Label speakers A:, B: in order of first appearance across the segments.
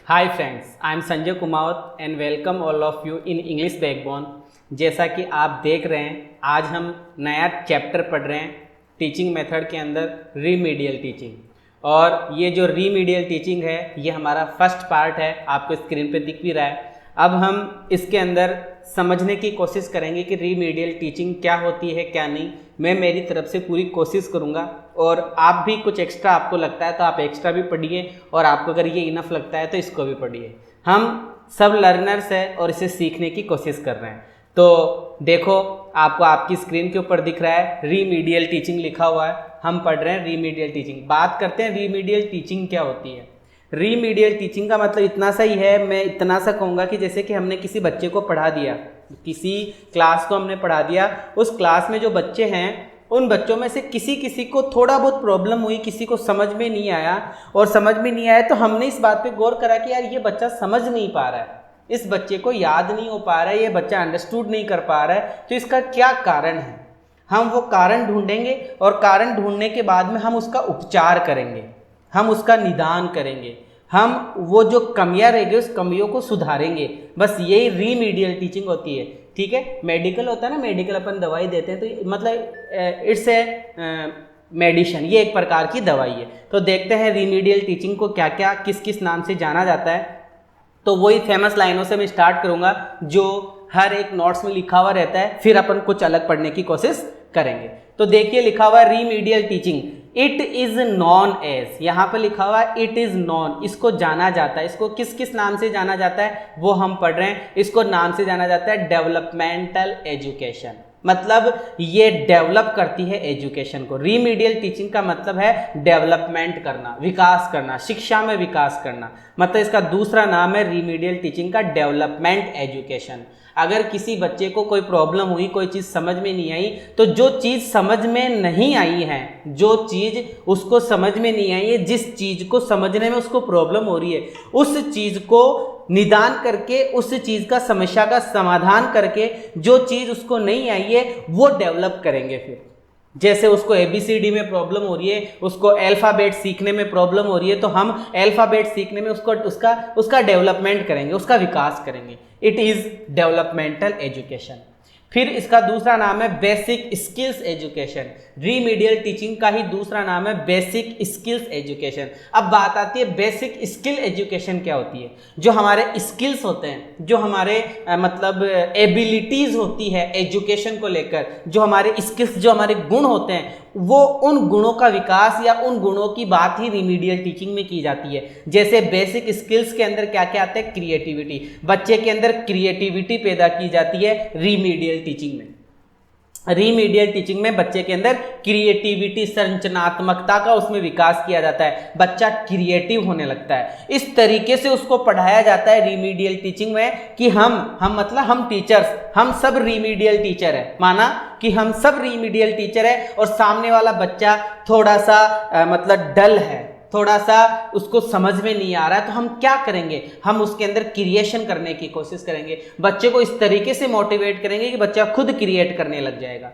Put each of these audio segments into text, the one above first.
A: Hi friends, I am Sanjay Kumar and welcome all of you in English backbone. जैसा कि आप देख रहे हैं, आज हम नया चैप्टर पढ़ रहे हैं टीचिंग मेथड के अंदर रीमीडियल टीचिंग। और ये जो रीमीडियल टीचिंग है ये हमारा फर्स्ट पार्ट है, आपको स्क्रीन पे दिख भी रहा है। अब हम इसके अंदर समझने की कोशिश करेंगे कि रीमीडियल टीचिंग क्या होती है क्या नहीं। मैं मेरी तरफ से पूरी कोशिश करूँगा और आप भी कुछ एक्स्ट्रा आपको लगता है तो आप एक्स्ट्रा भी पढ़िए, और आपको अगर ये इनफ लगता है तो इसको भी पढ़िए। हम सब लर्नर्स हैं और इसे सीखने की कोशिश कर रहे हैं। तो देखो, आपको आपकी स्क्रीन के ऊपर दिख रहा है रीमीडियल टीचिंग लिखा हुआ है। हम पढ़ रहे हैं रीमीडियल टीचिंग। बात करते हैं रीमीडियल टीचिंग क्या होती है। रीमीडियल टीचिंग का मतलब इतना सा ही है, मैं इतना सा कहूँगा कि जैसे कि हमने किसी बच्चे को पढ़ा दिया, किसी क्लास को हमने पढ़ा दिया, उस क्लास में जो बच्चे हैं उन बच्चों में से किसी किसी को थोड़ा बहुत प्रॉब्लम हुई, किसी को समझ में नहीं आया, और समझ में नहीं आया तो हमने इस बात पे गौर करा कि यार ये बच्चा समझ नहीं पा रहा है, इस बच्चे को याद नहीं हो पा रहा है, ये बच्चा अंडरस्टूड नहीं कर पा रहा है, तो इसका क्या कारण है। हम वो कारण ढूंढेंगे और कारण ढूंढने के बाद में हम उसका उपचार करेंगे, हम उसका निदान करेंगे, हम वो जो कमियां रहेंगी उस कमियों को सुधारेंगे। बस यही रीमीडियल टीचिंग होती है। ठीक है, मेडिकल होता है ना, मेडिकल अपन दवाई देते हैं तो मतलब इट्स ए मेडिसिन, ये एक प्रकार की दवाई है। तो देखते हैं रीमीडियल टीचिंग को क्या क्या किस किस नाम से जाना जाता है। तो वही फेमस लाइनों से मैं स्टार्ट करूंगा जो हर एक नोट्स में लिखा हुआ रहता है, फिर अपन कुछ अलग पढ़ने की कोशिश करेंगे। तो देखिए लिखा हुआ है remedial teaching, it is non age, यहाँ पे लिखा हुआ है इट इज नॉन, इसको जाना जाता है। इसको किस किस नाम से जाना जाता है वो हम पढ़ रहे हैं। इसको नाम से जाना जाता है डेवलपमेंटल एजुकेशन, मतलब ये डेवलप करती है एजुकेशन को। रीमीडियल टीचिंग का मतलब है डेवलपमेंट करना, विकास करना, शिक्षा में विकास करना, मतलब इसका दूसरा नाम है रीमीडियल टीचिंग का डेवलपमेंट एजुकेशन। अगर किसी बच्चे को कोई प्रॉब्लम हुई, कोई चीज़ समझ में नहीं आई, तो जो चीज़ समझ में नहीं आई है, जो चीज़ उसको समझ में नहीं आई है, जिस चीज़ को समझने में उसको प्रॉब्लम हो रही है, उस चीज़ को निदान करके, उस चीज़ का समस्या का समाधान करके, जो चीज़ उसको नहीं आई है वो डेवलप करेंगे। फिर जैसे उसको ABCD में प्रॉब्लम हो रही है, उसको अल्फ़ाबेट सीखने में प्रॉब्लम हो रही है, तो हम अल्फ़ाबेट सीखने में उसका डेवलपमेंट करेंगे, उसका विकास करेंगे। It is developmental education. फिर इसका दूसरा नाम है बेसिक स्किल्स एजुकेशन। रीमीडियल टीचिंग का ही दूसरा नाम है बेसिक स्किल्स एजुकेशन। अब बात आती है बेसिक स्किल एजुकेशन क्या होती है। जो हमारे स्किल्स होते हैं, जो हमारे मतलब एबिलिटीज़ होती है एजुकेशन को लेकर, जो हमारे स्किल्स, जो हमारे गुण होते हैं, वो उन गुणों का विकास या उन गुणों की बात ही रीमीडियल टीचिंग में की जाती है। जैसे बेसिक स्किल्स के अंदर क्या क्या आता है, क्रिएटिविटी, बच्चे के अंदर क्रिएटिविटी पैदा की जाती है रीमीडियल टीचिंग में। रीमीडियल टीचिंग में बच्चे के अंदर क्रिएटिविटी, संरचनात्मकता का उसमें विकास किया जाता है, बच्चा क्रिएटिव होने लगता है। इस तरीके से उसको पढ़ाया जाता है रीमीडियल टीचिंग में कि हम मतलब हम टीचर्स, हम सब रीमीडियल टीचर है, माना कि हम सब रीमीडियल टीचर है, और सामने वाला बच्चा थोड़ा सा मतलब डल है, थोड़ा सा उसको समझ में नहीं आ रहा है, तो हम क्या करेंगे, हम उसके अंदर क्रिएशन करने की कोशिश करेंगे, बच्चे को इस तरीके से मोटिवेट करेंगे कि बच्चा खुद क्रिएट करने लग जाएगा।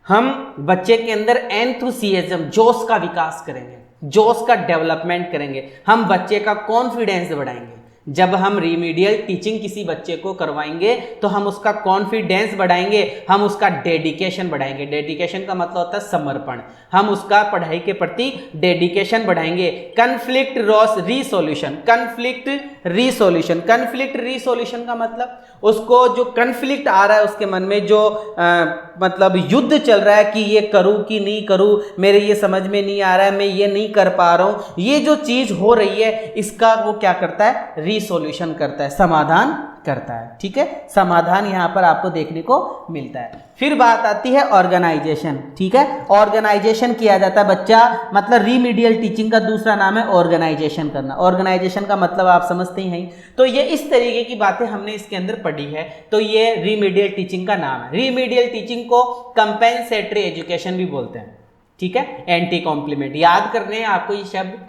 A: हम बच्चे के अंदर एंथुसियाज्म, जोश का विकास करेंगे, जोश का डेवलपमेंट करेंगे, हम बच्चे का कॉन्फिडेंस बढ़ाएंगे। जब हम रीमीडियल टीचिंग किसी बच्चे को करवाएंगे तो हम उसका कॉन्फिडेंस बढ़ाएंगे, हम उसका डेडिकेशन बढ़ाएंगे। डेडिकेशन का मतलब होता है समर्पण, हम उसका पढ़ाई के प्रति डेडिकेशन बढ़ाएंगे। Conflict resolution, conflict resolution, conflict resolution का मतलब उसको जो कन्फ्लिक्ट आ रहा है उसके मन में, जो मतलब युद्ध चल रहा है कि ये करूँ कि नहीं करूँ, मेरे ये समझ में नहीं आ रहा है, मैं ये नहीं कर पा रहा हूँ, ये जो चीज़ हो रही है इसका वो क्या करता है, रिसोल्यूशन करता है, समाधान करता है। ठीक है, समाधान यहाँ पर आपको देखने को मिलता है। फिर बात आती है ऑर्गेनाइजेशन। ठीक है, ऑर्गेनाइजेशन किया जाता है बच्चा, मतलब रीमीडियल टीचिंग का दूसरा नाम है ऑर्गेनाइजेशन करना। ऑर्गेनाइजेशन का मतलब आप समझते ही हैं। तो ये इस तरीके की बातें हमने इसके अंदर पढ़ी है, तो ये रीमीडियल टीचिंग का नाम है। रीमीडियल टीचिंग को कंपेंसेटरी एजुकेशन भी बोलते हैं। ठीक है, एंटी कॉम्प्लीमेंट याद करने हैं आपको ये शब्द,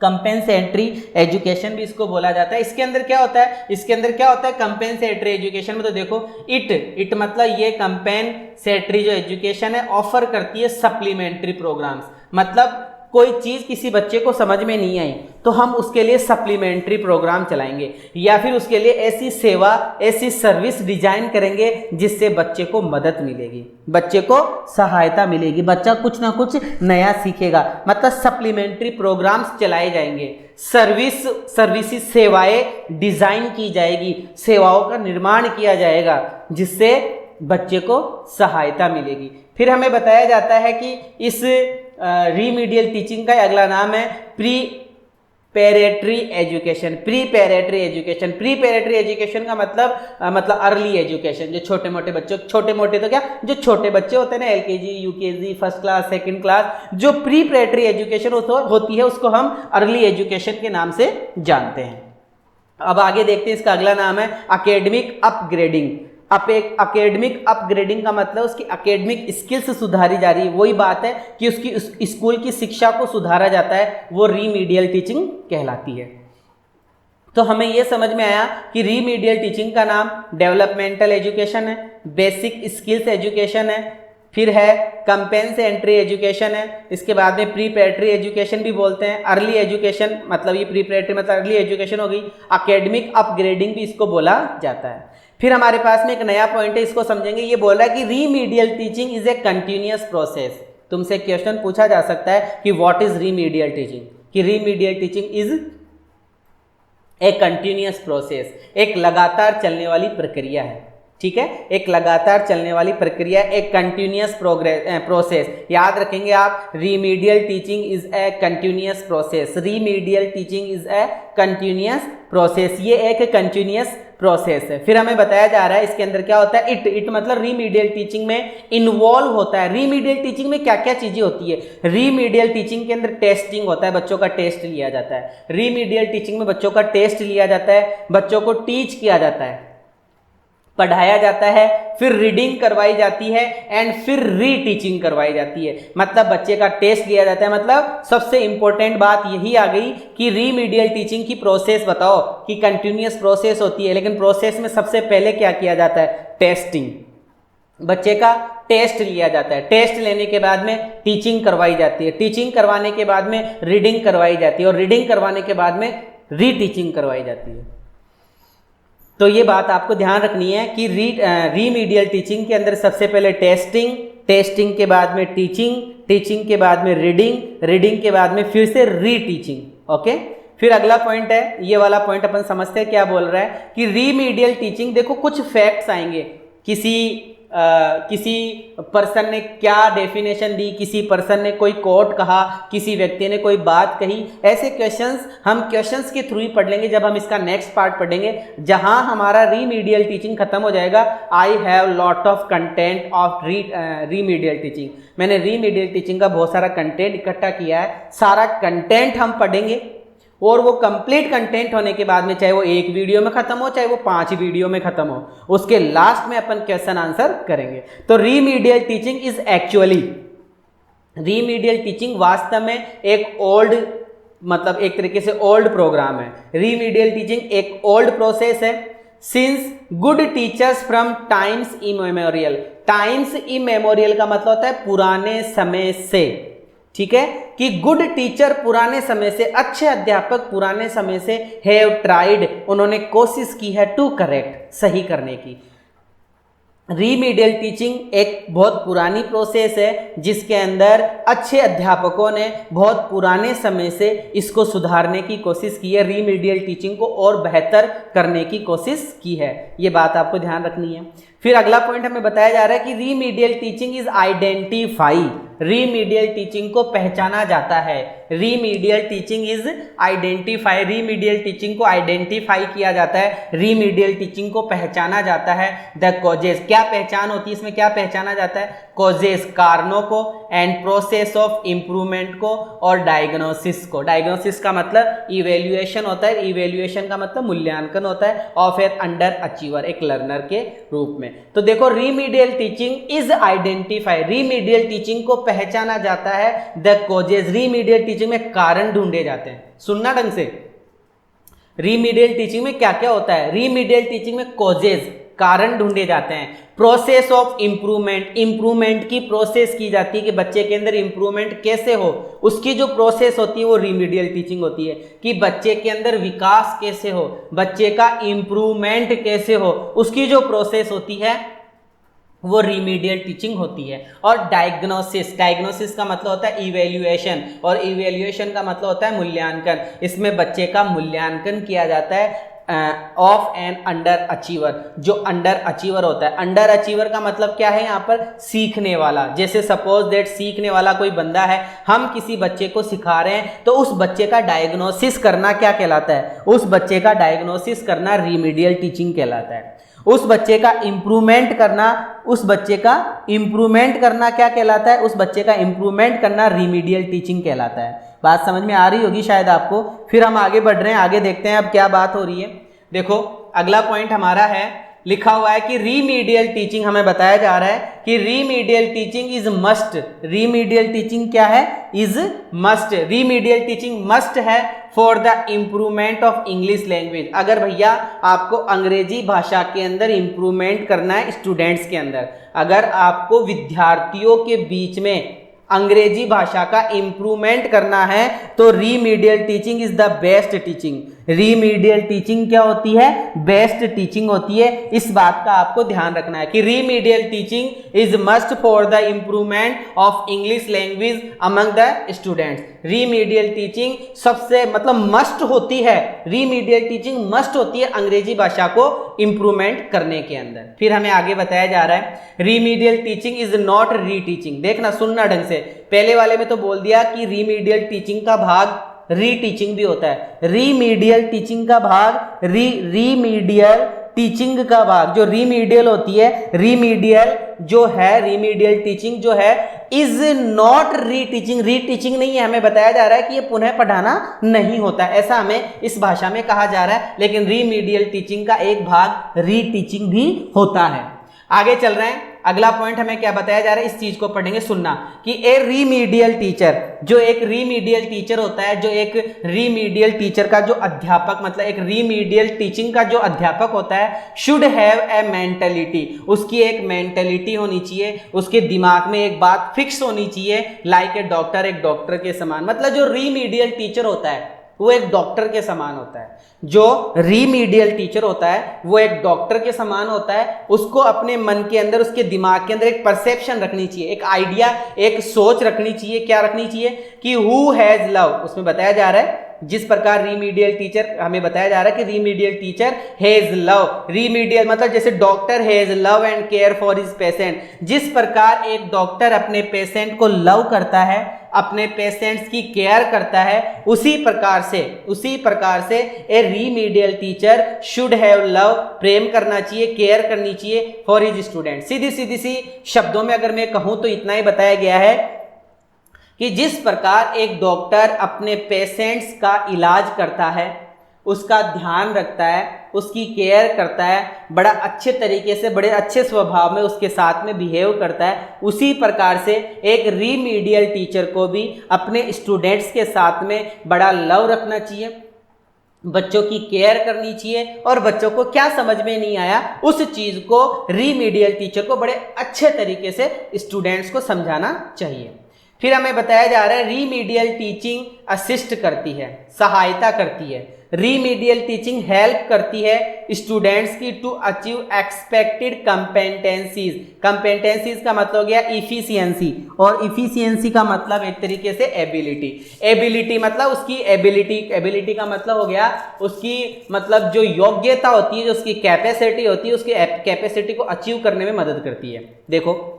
A: कंपेंसेटरी एजुकेशन भी इसको बोला जाता है। इसके अंदर क्या होता है, इसके अंदर क्या होता है कंपेंसेटरी एजुकेशन में, तो देखो इट मतलब ये कंपेंसेटरी जो एजुकेशन है ऑफर करती है सप्लीमेंट्री प्रोग्राम्स, मतलब कोई चीज़ किसी बच्चे को समझ में नहीं आई तो हम उसके लिए सप्लीमेंट्री प्रोग्राम चलाएंगे या फिर उसके लिए ऐसी सेवा, ऐसी सर्विस डिजाइन करेंगे जिससे बच्चे को मदद मिलेगी, बच्चे को सहायता मिलेगी, बच्चा कुछ ना कुछ नया सीखेगा। मतलब सप्लीमेंट्री प्रोग्राम्स चलाए जाएंगे, सर्विसेज सेवाएं डिजाइन की जाएगी, सेवाओं का निर्माण किया जाएगा जिससे बच्चे को सहायता मिलेगी। फिर हमें बताया जाता है कि इस रीमीडियल टीचिंग का अगला नाम है प्रीपैरेटरी एजुकेशन। प्रीपैरेटरी एजुकेशन, प्रीपैरेटरी एजुकेशन का मतलब अर्ली एजुकेशन। जो छोटे मोटे बच्चों, छोटे मोटे तो क्या, जो छोटे बच्चे होते हैं ना, LKG, UKG, first class, second class, जो प्रीपैरेटरी एजुकेशन होती है उसको हम अर्ली एजुकेशन के नाम से जानते हैं। अब आगे देखते हैं, इसका अगला नाम है एकेडमिक अपग्रेडिंग। एकेडमिक अपग्रेडिंग का मतलब उसकी एकेडमिक स्किल्स सुधारी जा रही है। वही बात है कि उसकी स्कूल की शिक्षा को सुधारा जाता है, वो रीमीडियल टीचिंग कहलाती है। तो हमें यह समझ में आया कि रीमीडियल टीचिंग का नाम डेवलपमेंटल एजुकेशन है, बेसिक स्किल्स एजुकेशन है, फिर है कंपेंसेंट्री एजुकेशन है, इसके बाद में प्रीपैरेटरी एजुकेशन भी बोलते हैं, अर्ली एजुकेशन मतलब ये प्रीपैरेटरी मतलब अर्ली एजुकेशन हो गई, एकेडमिक अपग्रेडिंग भी इसको बोला जाता है। फिर हमारे पास में एक नया पॉइंट है, इसको समझेंगे। ये बोल रहा है कि remedial teaching is a continuous process. तुमसे क्वेश्चन पूछा जा सकता है कि व्हाट इज रीमीडियल टीचिंग, कि remedial teaching is a continuous process, एक लगातार चलने वाली प्रक्रिया है। ठीक है, एक लगातार चलने वाली प्रक्रिया, एक कंटिन्यूअस प्रोसेस। याद रखेंगे आप, remedial teaching is a continuous process, remedial teaching is a continuous process, ये एक कंटिन्यूअस प्रोसेस है। फिर हमें बताया जा रहा है इसके अंदर क्या होता है, इट मतलब रीमीडियल टीचिंग में इन्वॉल्व होता है। रीमीडियल टीचिंग में क्या क्या चीजें होती है, रीमीडियल टीचिंग के अंदर टेस्टिंग होता है, बच्चों का टेस्ट लिया जाता है। रीमीडियल टीचिंग में बच्चों का टेस्ट लिया जाता है, बच्चों को टीच किया जाता है, पढ़ाया जाता है, फिर रीडिंग करवाई जाती है एंड फिर रीटीचिंग करवाई जाती है। मतलब बच्चे का टेस्ट लिया जाता है। मतलब सबसे इंपॉर्टेंट बात यही आ गई कि रीमीडियल टीचिंग की प्रोसेस बताओ कि कंटिन्यूअस प्रोसेस होती है, लेकिन प्रोसेस में सबसे पहले क्या किया जाता है, टेस्टिंग। बच्चे का टेस्ट लिया जाता है, टेस्ट लेने के बाद में टीचिंग करवाई जाती है, टीचिंग करवाने के बाद में रीडिंग करवाई जाती है और रीडिंग करवाने के बाद में रीटीचिंग करवाई जाती है। तो ये बात आपको ध्यान रखनी है कि रीमीडियल टीचिंग के अंदर सबसे पहले टेस्टिंग, टेस्टिंग के बाद में टीचिंग, टीचिंग के बाद में रीडिंग, रीडिंग के बाद में फिर से रीटीचिंग। ओके, फिर अगला पॉइंट है, ये वाला पॉइंट अपन समझते हैं क्या बोल रहा है कि रीमीडियल टीचिंग। देखो कुछ फैक्ट्स आएंगे, किसी पर्सन ने क्या डेफिनेशन दी, किसी पर्सन ने कोई कोट कहा, किसी व्यक्ति ने कोई बात कही, ऐसे क्वेश्चंस हम क्वेश्चंस के थ्रू ही पढ़ लेंगे जब हम इसका नेक्स्ट पार्ट पढ़ेंगे, जहां हमारा रीमीडियल टीचिंग खत्म हो जाएगा। I have lot of content of remedial teaching. मैंने रीमीडियल टीचिंग का बहुत सारा कंटेंट इकट्ठा किया है, सारा कंटेंट हम पढ़ेंगे और वो कंप्लीट कंटेंट होने के बाद में, चाहे वो एक वीडियो में खत्म हो, चाहे वो 5 वीडियो में खत्म हो, उसके लास्ट में अपन क्वेश्चन आंसर करेंगे। तो remedial teaching is actually, रीमीडियल teaching वास्तव में एक ओल्ड, मतलब एक तरीके से ओल्ड प्रोग्राम है। रीमीडियल टीचिंग एक ओल्ड प्रोसेस है। Since good teachers from times immemorial, times immemorial का मतलब होता है पुराने समय से। ठीक है, कि गुड टीचर पुराने समय से, अच्छे अध्यापक पुराने समय से, हैव ट्राइड, उन्होंने कोशिश की है, टू करेक्ट, सही करने की। रीमीडियल टीचिंग एक बहुत पुरानी प्रोसेस है जिसके अंदर अच्छे अध्यापकों ने बहुत पुराने समय से इसको सुधारने की कोशिश की है, रीमीडियल टीचिंग को और बेहतर करने की कोशिश की है। ये बात आपको ध्यान रखनी है। फिर अगला पॉइंट हमें बताया जा रहा है कि remedial teaching is identify, रीमीडियल teaching को पहचाना जाता है। Remedial teaching is identify, रीमीडियल teaching को आइडेंटिफाई किया जाता है, रीमीडियल टीचिंग को पहचाना जाता है। द कॉजेस, क्या पहचान होती है इसमें, क्या पहचाना जाता है, कॉजेस, कारणों को, एंड प्रोसेस ऑफ इम्प्रूवमेंट को, और डायग्नोसिस को। डायग्नोसिस का मतलब इवेल्युएशन होता है, इवेल्युएशन का मतलब मूल्यांकन होता है ऑफ एन अंडर अचीवर, एक लर्नर के रूप में। तो देखो, रीमीडियल टीचिंग इज आइडेंटिफाई, रीमीडियल टीचिंग को पहचाना जाता है। द कॉजेस, रीमीडियल टीचिंग में कारण ढूंढे जाते हैं। सुनना ढंग से, रीमीडियल टीचिंग में क्या क्या होता है, रीमीडियल टीचिंग में कॉजेज, कारण ढूंढे जाते हैं। प्रोसेस ऑफ इम्प्रूवमेंट, इम्प्रूवमेंट की प्रोसेस की जाती है कि बच्चे के अंदर इम्प्रूवमेंट कैसे हो, उसकी जो प्रोसेस होती है वो रिमीडियल टीचिंग होती है कि बच्चे के अंदर विकास कैसे हो, बच्चे का इम्प्रूवमेंट कैसे हो, उसकी जो प्रोसेस होती है वो रिमीडियल टीचिंग होती है। और डायग्नोसिस, डायग्नोसिस का मतलब होता है इवैल्यूएशन, और इवैल्यूएशन का मतलब होता है मूल्यांकन। इसमें बच्चे का मूल्यांकन किया जाता है ऑफ एन अंडर अचीवर, जो अंडर अचीवर होता है। अंडर अचीवर का मतलब क्या है यहाँ पर, सीखने वाला। जैसे सपोज दैट सीखने वाला कोई बंदा है, हम किसी बच्चे को सिखा रहे हैं, तो उस बच्चे का डायग्नोसिस करना क्या कहलाता है, उस बच्चे का डायग्नोसिस करना रिमीडियल टीचिंग कहलाता है। उस बच्चे का इम्प्रूवमेंट करना, उस बच्चे का इम्प्रूवमेंट करना क्या कहलाता है, उस बच्चे का इम्प्रूवमेंट करना रिमीडियल टीचिंग कहलाता है। बात समझ में आ रही होगी शायद आपको। फिर हम आगे बढ़ रहे हैं, आगे देखते हैं अब क्या बात हो रही है। देखो अगला पॉइंट हमारा है, लिखा हुआ है कि रीमीडियल टीचिंग, हमें बताया जा रहा है कि remedial teaching is must. रीमीडियल teaching क्या है, इज मस्ट। रीमीडियल टीचिंग मस्ट है for the improvement of English language. अगर भैया आपको अंग्रेजी भाषा के अंदर इम्प्रूवमेंट करना है स्टूडेंट्स के अंदर, अगर आपको विद्यार्थियों के बीच में अंग्रेजी भाषा का इम्प्रूवमेंट करना है, तो remedial teaching is the best teaching. Remedial teaching क्या होती है, बेस्ट टीचिंग होती है। इस बात का आपको ध्यान रखना है कि remedial teaching is must for the improvement of English language among the students. Remedial teaching सबसे मतलब मस्ट होती है, रीमीडियल टीचिंग मस्ट होती है अंग्रेजी भाषा को इम्प्रूवमेंट करने के अंदर। फिर हमें आगे बताया जा रहा है रीमीडियल टीचिंग इज नॉट री टीचिंग। देखना, सुनना ढंग से, पहले वाले में तो बोल दिया कि रीमीडियल टीचिंग का भाग री टीचिंग भी होता है। रीमीडियल टीचिंग का भाग रीमीडियल टीचिंग का भाग जो रीमीडियल होती है, रीमीडियल जो है, रीमीडियल टीचिंग जो है इज नॉट री टीचिंग। री टीचिंग नहीं है, हमें बताया जा रहा है कि ये पुनः पढ़ाना नहीं होता, ऐसा हमें इस भाषा में कहा जा रहा है। लेकिन रीमीडियल टीचिंग का एक भाग री टीचिंग भी होता है। आगे चल रहे हैं, अगला पॉइंट हमें क्या बताया जा रहा है, इस चीज को पढ़ेंगे, सुनना कि ए रीमीडियल टीचर, जो एक रीमीडियल टीचर होता है, जो एक रीमीडियल टीचर का जो अध्यापक, मतलब एक रीमीडियल टीचिंग का जो अध्यापक होता है, शुड हैव ए मेंटेलिटी, उसकी एक मेंटेलिटी होनी चाहिए, उसके दिमाग में एक बात फिक्स होनी चाहिए, लाइक ए डॉक्टर, एक डॉक्टर के समान। मतलब जो रीमीडियल टीचर होता है वो एक डॉक्टर के समान होता है। जो रीमीडियल टीचर होता है वो एक डॉक्टर के समान होता है। उसको अपने मन के अंदर, उसके दिमाग के अंदर एक परसेप्शन रखनी चाहिए, एक आइडिया, एक सोच रखनी चाहिए। क्या रखनी चाहिए कि हु हैज लव, उसमें बताया जा रहा है जिस प्रकार रीमीडियल टीचर, हमें बताया जा रहा है कि रीमीडियल टीचर हैज लव। रीमीडियल मतलब जैसे doctor has love and care for his patient, जिस प्रकार एक डॉक्टर अपने पेशेंट को लव करता है, अपने पेशेंट्स की केयर करता है, उसी प्रकार से ए रीमीडियल टीचर शुड हैव लव, प्रेम करना चाहिए, केयर करनी चाहिए फॉर हिज स्टूडेंट। सीधी सी शब्दों में अगर मैं कहूं तो इतना ही बताया गया है कि जिस प्रकार एक डॉक्टर अपने पेशेंट्स का इलाज करता है, उसका ध्यान रखता है, उसकी केयर करता है, बड़ा अच्छे तरीके से, बड़े अच्छे स्वभाव में उसके साथ में बिहेव करता है, उसी प्रकार से एक रीमीडियल टीचर को भी अपने स्टूडेंट्स के साथ में बड़ा लव रखना चाहिए, बच्चों की केयर करनी चाहिए, और बच्चों को क्या समझ में नहीं आया उस चीज को रीमीडियल टीचर को बड़े अच्छे तरीके से स्टूडेंट्स को समझाना चाहिए। फिर हमें बताया जा रहा है रीमीडियल टीचिंग असिस्ट करती है, सहायता करती है। रीमीडियल टीचिंग हेल्प करती है स्टूडेंट्स की टू अचीव एक्सपेक्टेड कंपेटेंसीज। कंपेटेंसीज का मतलब हो गया इफिशियंसी, और इफिशियंसी का मतलब एक तरीके से एबिलिटी। एबिलिटी मतलब उसकी एबिलिटी का मतलब हो गया उसकी मतलब जो योग्यता होती है, जो उसकी कैपेसिटी होती है, उसकी कैपेसिटी को अचीव करने में मदद करती है। देखो,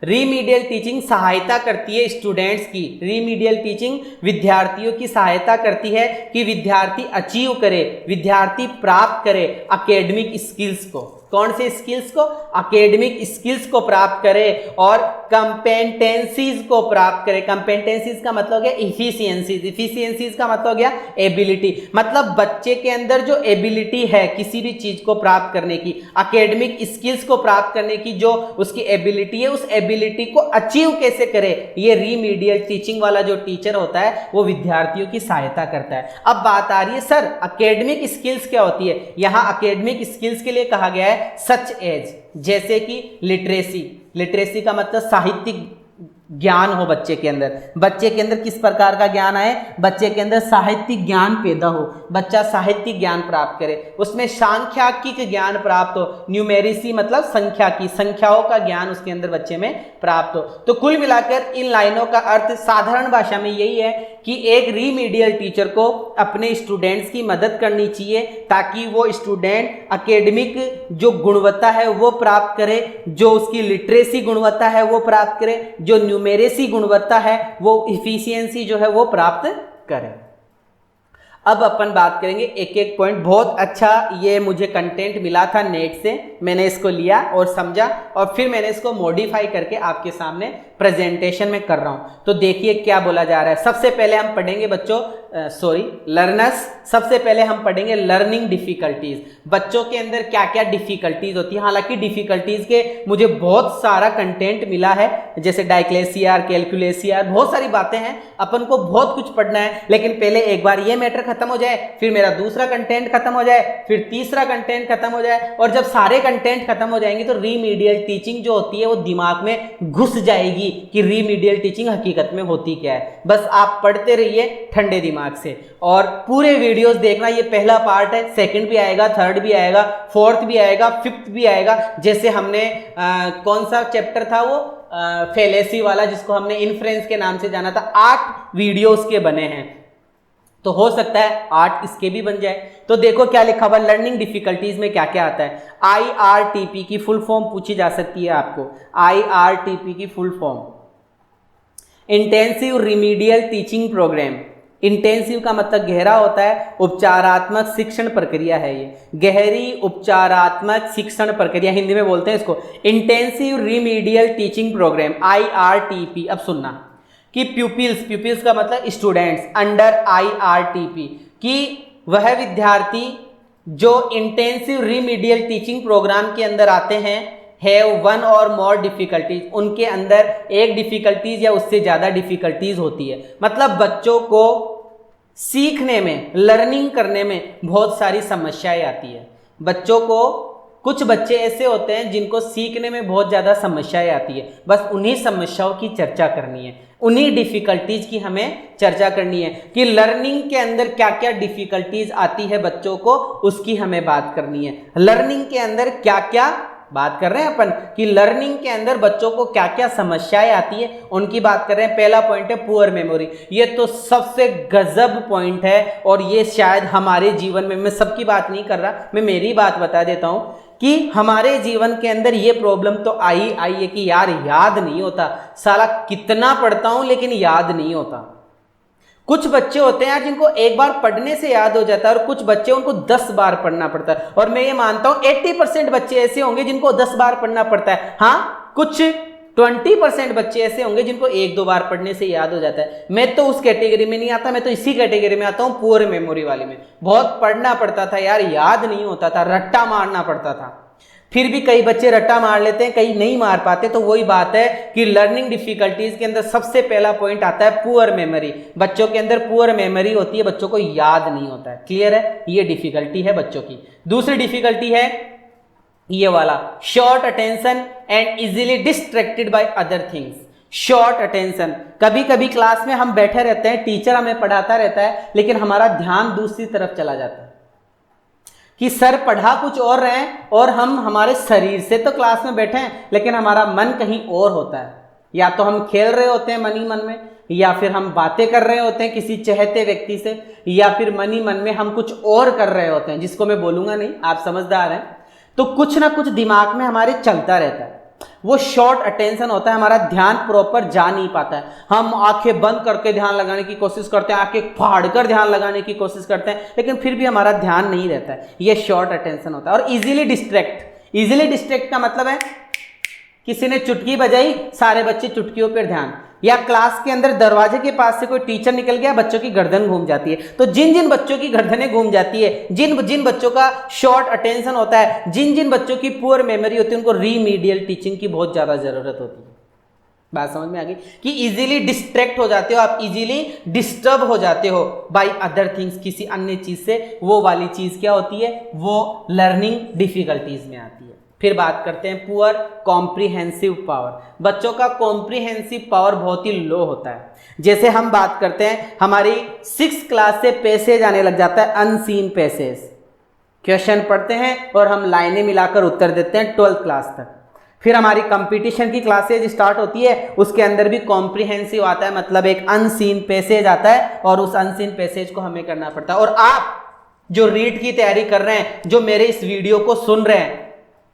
A: रीमीडियल टीचिंग सहायता करती है स्टूडेंट्स की, रीमीडियल टीचिंग विद्यार्थियों की सहायता करती है कि विद्यार्थी अचीव करे, विद्यार्थी प्राप्त करे एकेडमिक स्किल्स को। कौन से स्किल्स को? एकेडमिक स्किल्स को प्राप्त करे और कंपेटेंसीज को प्राप्त करे। कंपेटेंसीज का मतलब हो गया इफिशियंसीज, इफिशियंसीज का मतलब हो गया एबिलिटी। मतलब बच्चे के अंदर जो एबिलिटी है किसी भी चीज को प्राप्त करने की, एकेडमिक स्किल्स को प्राप्त करने की जो उसकी एबिलिटी है, उस एबिलिटी को अचीव कैसे करे, ये रीमीडियल टीचिंग वाला जो टीचर होता है वो विद्यार्थियों की सहायता करता है। अब बात आ रही है सर एकेडमिक स्किल्स क्या होती है? यहां एकेडमिक स्किल्स के लिए कहा गया है सच एज, जैसे कि लिटरेसी। लिटरेसी का मतलब साहित्यिक ज्ञान हो बच्चे के अंदर। बच्चे के अंदर किस प्रकार का ज्ञान आए? बच्चे के अंदर साहित्यिक ज्ञान पैदा हो, बच्चा साहित्यिक ज्ञान प्राप्त करे, उसमें सांख्यिकी ज्ञान प्राप्त हो। न्यूमेरिसी मतलब संख्या की, संख्याओं का ज्ञान उसके अंदर बच्चे में प्राप्त हो। तो कुल मिलाकर इन लाइनों का अर्थ साधारण भाषा में यही है कि एक रीमीडियल टीचर को अपने स्टूडेंट्स की मदद करनी चाहिए ताकि वो स्टूडेंट एकेडमिक जो गुणवत्ता है वो प्राप्त करे, जो उसकी लिटरेसी गुणवत्ता है वो प्राप्त करे, जो न्यूमेरेसी गुणवत्ता है वो इफिशियंसी जो है वो प्राप्त करें। अब अपन बात करेंगे एक एक पॉइंट। बहुत अच्छा ये मुझे कंटेंट मिला था नेट से, मैंने इसको लिया और समझा और फिर मैंने इसको मॉडिफाई करके आपके सामने प्रेजेंटेशन में कर रहा हूं। तो देखिए क्या बोला जा रहा है। सबसे पहले हम पढ़ेंगे बच्चों लर्नर्स, सबसे पहले हम पढ़ेंगे लर्निंग डिफिकल्टीज। बच्चों के अंदर क्या क्या डिफिकल्टीज होती है। हालांकि डिफिकल्टीज के मुझे बहुत सारा कंटेंट मिला है, जैसे डायक्लेसियर, कैलकुलेसियर, बहुत सारी बातें हैं, अपन को बहुत कुछ पढ़ना है। लेकिन पहले एक बार ये मैटर खत्म हो जाए, फिर मेरा दूसरा कंटेंट खत्म हो जाए, फिर तीसरा कंटेंट खत्म हो जाए, और जब सारे कंटेंट खत्म हो जाएंगे तो रीमीडियल टीचिंग जो होती है वो दिमाग में घुस जाएगी कि रीमीडियल टीचिंग हकीकत में होती क्या है। बस आप पढ़ते रहिए ठंडे दिमाग से और पूरे वीडियोस देखना। ये पहला पार्ट है, सेकंड भी आएगा, थर्ड भी आएगा, फोर्थ भी आएगा, फिफ्थ भी आएगा। जैसे हमने कौन सा चैप्टर था वो फेलेसी वाला, जिसको हमने इन्फ्रेंस के नाम से जाना था, 8 वीडियोस के बने हैं, तो हो सकता है 8 इसके भी बन जाए। तो देखो क्या लिखा हुआ लर्निंग डिफिकल्टीज में क्या क्या आता है। IRTP की फुल फॉर्म पूछी जा सकती है आपको। IRTP की full form intensive remedial teaching programme. Intensive का मतलब गहरा होता है, उपचारात्मक शिक्षण प्रक्रिया है ये, गहरी उपचारात्मक शिक्षण प्रक्रिया हिंदी में बोलते हैं इसको, intensive remedial teaching programme IRTP। अब सुनना कि प्यूपिल्स का मतलब स्टूडेंट्स अंडर IRTP, कि वह विद्यार्थी जो इंटेंसिव रिमीडियल टीचिंग प्रोग्राम के अंदर आते हैं हैव वन और मोर डिफिकल्टीज, उनके अंदर एक डिफिकल्टीज या उससे ज्यादा डिफिकल्टीज होती है। मतलब बच्चों को सीखने में, लर्निंग करने में बहुत सारी समस्याएं आती है। बच्चों को, कुछ बच्चे ऐसे होते हैं जिनको सीखने में बहुत ज्यादा समस्याएं आती है, बस उन्हीं समस्याओं की चर्चा करनी है, उन्हीं डिफिकल्टीज की हमें चर्चा करनी है कि लर्निंग के अंदर क्या क्या डिफिकल्टीज आती है बच्चों को, उसकी हमें बात करनी है। लर्निंग के अंदर क्या क्या बात कर रहे हैं अपन कि लर्निंग के अंदर बच्चों को क्या क्या समस्याएं आती है, उनकी बात कर रहे हैं। पहला पॉइंट है पुअर मेमोरी। ये तो सबसे गजब पॉइंट है और ये शायद हमारे जीवन में, मैं सबकी बात नहीं कर रहा, मैं मेरी बात बता देता हूं कि हमारे जीवन के अंदर ये प्रॉब्लम तो आई है कि यार याद नहीं होता, साला कितना पढ़ता हूं लेकिन याद नहीं होता। कुछ बच्चे होते हैं यार जिनको एक बार पढ़ने से याद हो जाता है और कुछ बच्चे उनको 10 बार पढ़ना पड़ता है। और मैं ये मानता हूं 80% बच्चे ऐसे होंगे जिनको 10 बार पढ़ना पड़ता है। हाँ, कुछ 20% बच्चे ऐसे होंगे जिनको 1-2 बार पढ़ने से याद हो जाता है। मैं तो उस कैटेगरी में नहीं आता, मैं तो इसी कैटेगरी में आता हूं, पुअर मेमोरी वाले में। बहुत पढ़ना पड़ता था यार, याद नहीं होता था, रट्टा मारना पड़ता था। फिर भी कई बच्चे रट्टा मार लेते हैं, कई नहीं मार पाते। तो वही बात है कि लर्निंग डिफिकल्टीज के अंदर सबसे पहला पॉइंट आता है पुअर मेमोरी। बच्चों के अंदर पुअर मेमोरी होती है, बच्चों को याद नहीं होता है। क्लियर है, ये डिफिकल्टी है बच्चों की। दूसरी डिफिकल्टी है ये वाला, short attention and easily distracted by other things. Short attention, कभी कभी क्लास में हम बैठे रहते हैं, टीचर हमें पढ़ाता रहता है, लेकिन हमारा ध्यान दूसरी तरफ चला जाता है कि सर पढ़ा कुछ और रहे हैं और हम हमारे शरीर से तो क्लास में बैठे हैं लेकिन हमारा मन कहीं और होता है। या तो हम खेल रहे होते हैं मनी मन में, या फिर हम बातें कर रहे होते हैं किसी चहेते व्यक्ति से, या फिर मनी मन में हम कुछ और कर रहे होते हैं जिसको मैं बोलूंगा नहीं, आप समझदार हैं। तो कुछ ना कुछ दिमाग में हमारे चलता रहता है, वो शॉर्ट अटेंशन होता है, हमारा ध्यान प्रॉपर जा नहीं पाता है। हम आंखें बंद करके ध्यान लगाने की कोशिश करते हैं, आंखें फाड़कर ध्यान लगाने की कोशिश करते हैं, लेकिन फिर भी हमारा ध्यान नहीं रहता है। ये शॉर्ट अटेंशन होता है। और इजीली इजीली डिस्ट्रैक्ट का मतलब है किसी ने चुटकी बजाई, सारे बच्चे चुटकियों पर ध्यान, या क्लास के अंदर दरवाजे के पास से कोई टीचर निकल गया, बच्चों की गर्दन घूम जाती है। तो जिन जिन बच्चों की गर्दनें घूम जाती है, जिन जिन बच्चों का शॉर्ट अटेंशन होता है, जिन जिन बच्चों की पुअर मेमोरी होती है, उनको रीमीडियल टीचिंग की बहुत ज्यादा जरूरत होती है। बात समझ में आ गई कि इजीली डिस्ट्रैक्ट हो जाते हो आप, इजीली डिस्टर्ब हो जाते हो बाय अदर थिंग्स, किसी अन्य चीज से। वो वाली चीज क्या होती है, वो लर्निंग डिफिकल्टीज में आती है। फिर बात करते हैं पुअर कॉम्प्रिहेंसिव पावर। बच्चों का कॉम्प्रिहेंसिव पावर बहुत ही लो होता है। जैसे हम बात करते हैं, हमारी 6th क्लास से पैसेज आने लग जाता है, अनसीन पैसेज। क्वेश्चन पढ़ते हैं और हम लाइनें मिलाकर उत्तर देते हैं 12th क्लास तक। फिर हमारी कंपटीशन की क्लासेज स्टार्ट होती है, उसके अंदर भी कॉम्प्रिहेंसिव आता है, मतलब एक अनसीन पैसेज आता है और उस अनसीन पैसेज को हमें करना पड़ता है। और आप जो रीड की तैयारी कर रहे हैं, जो मेरे इस वीडियो को सुन रहे हैं,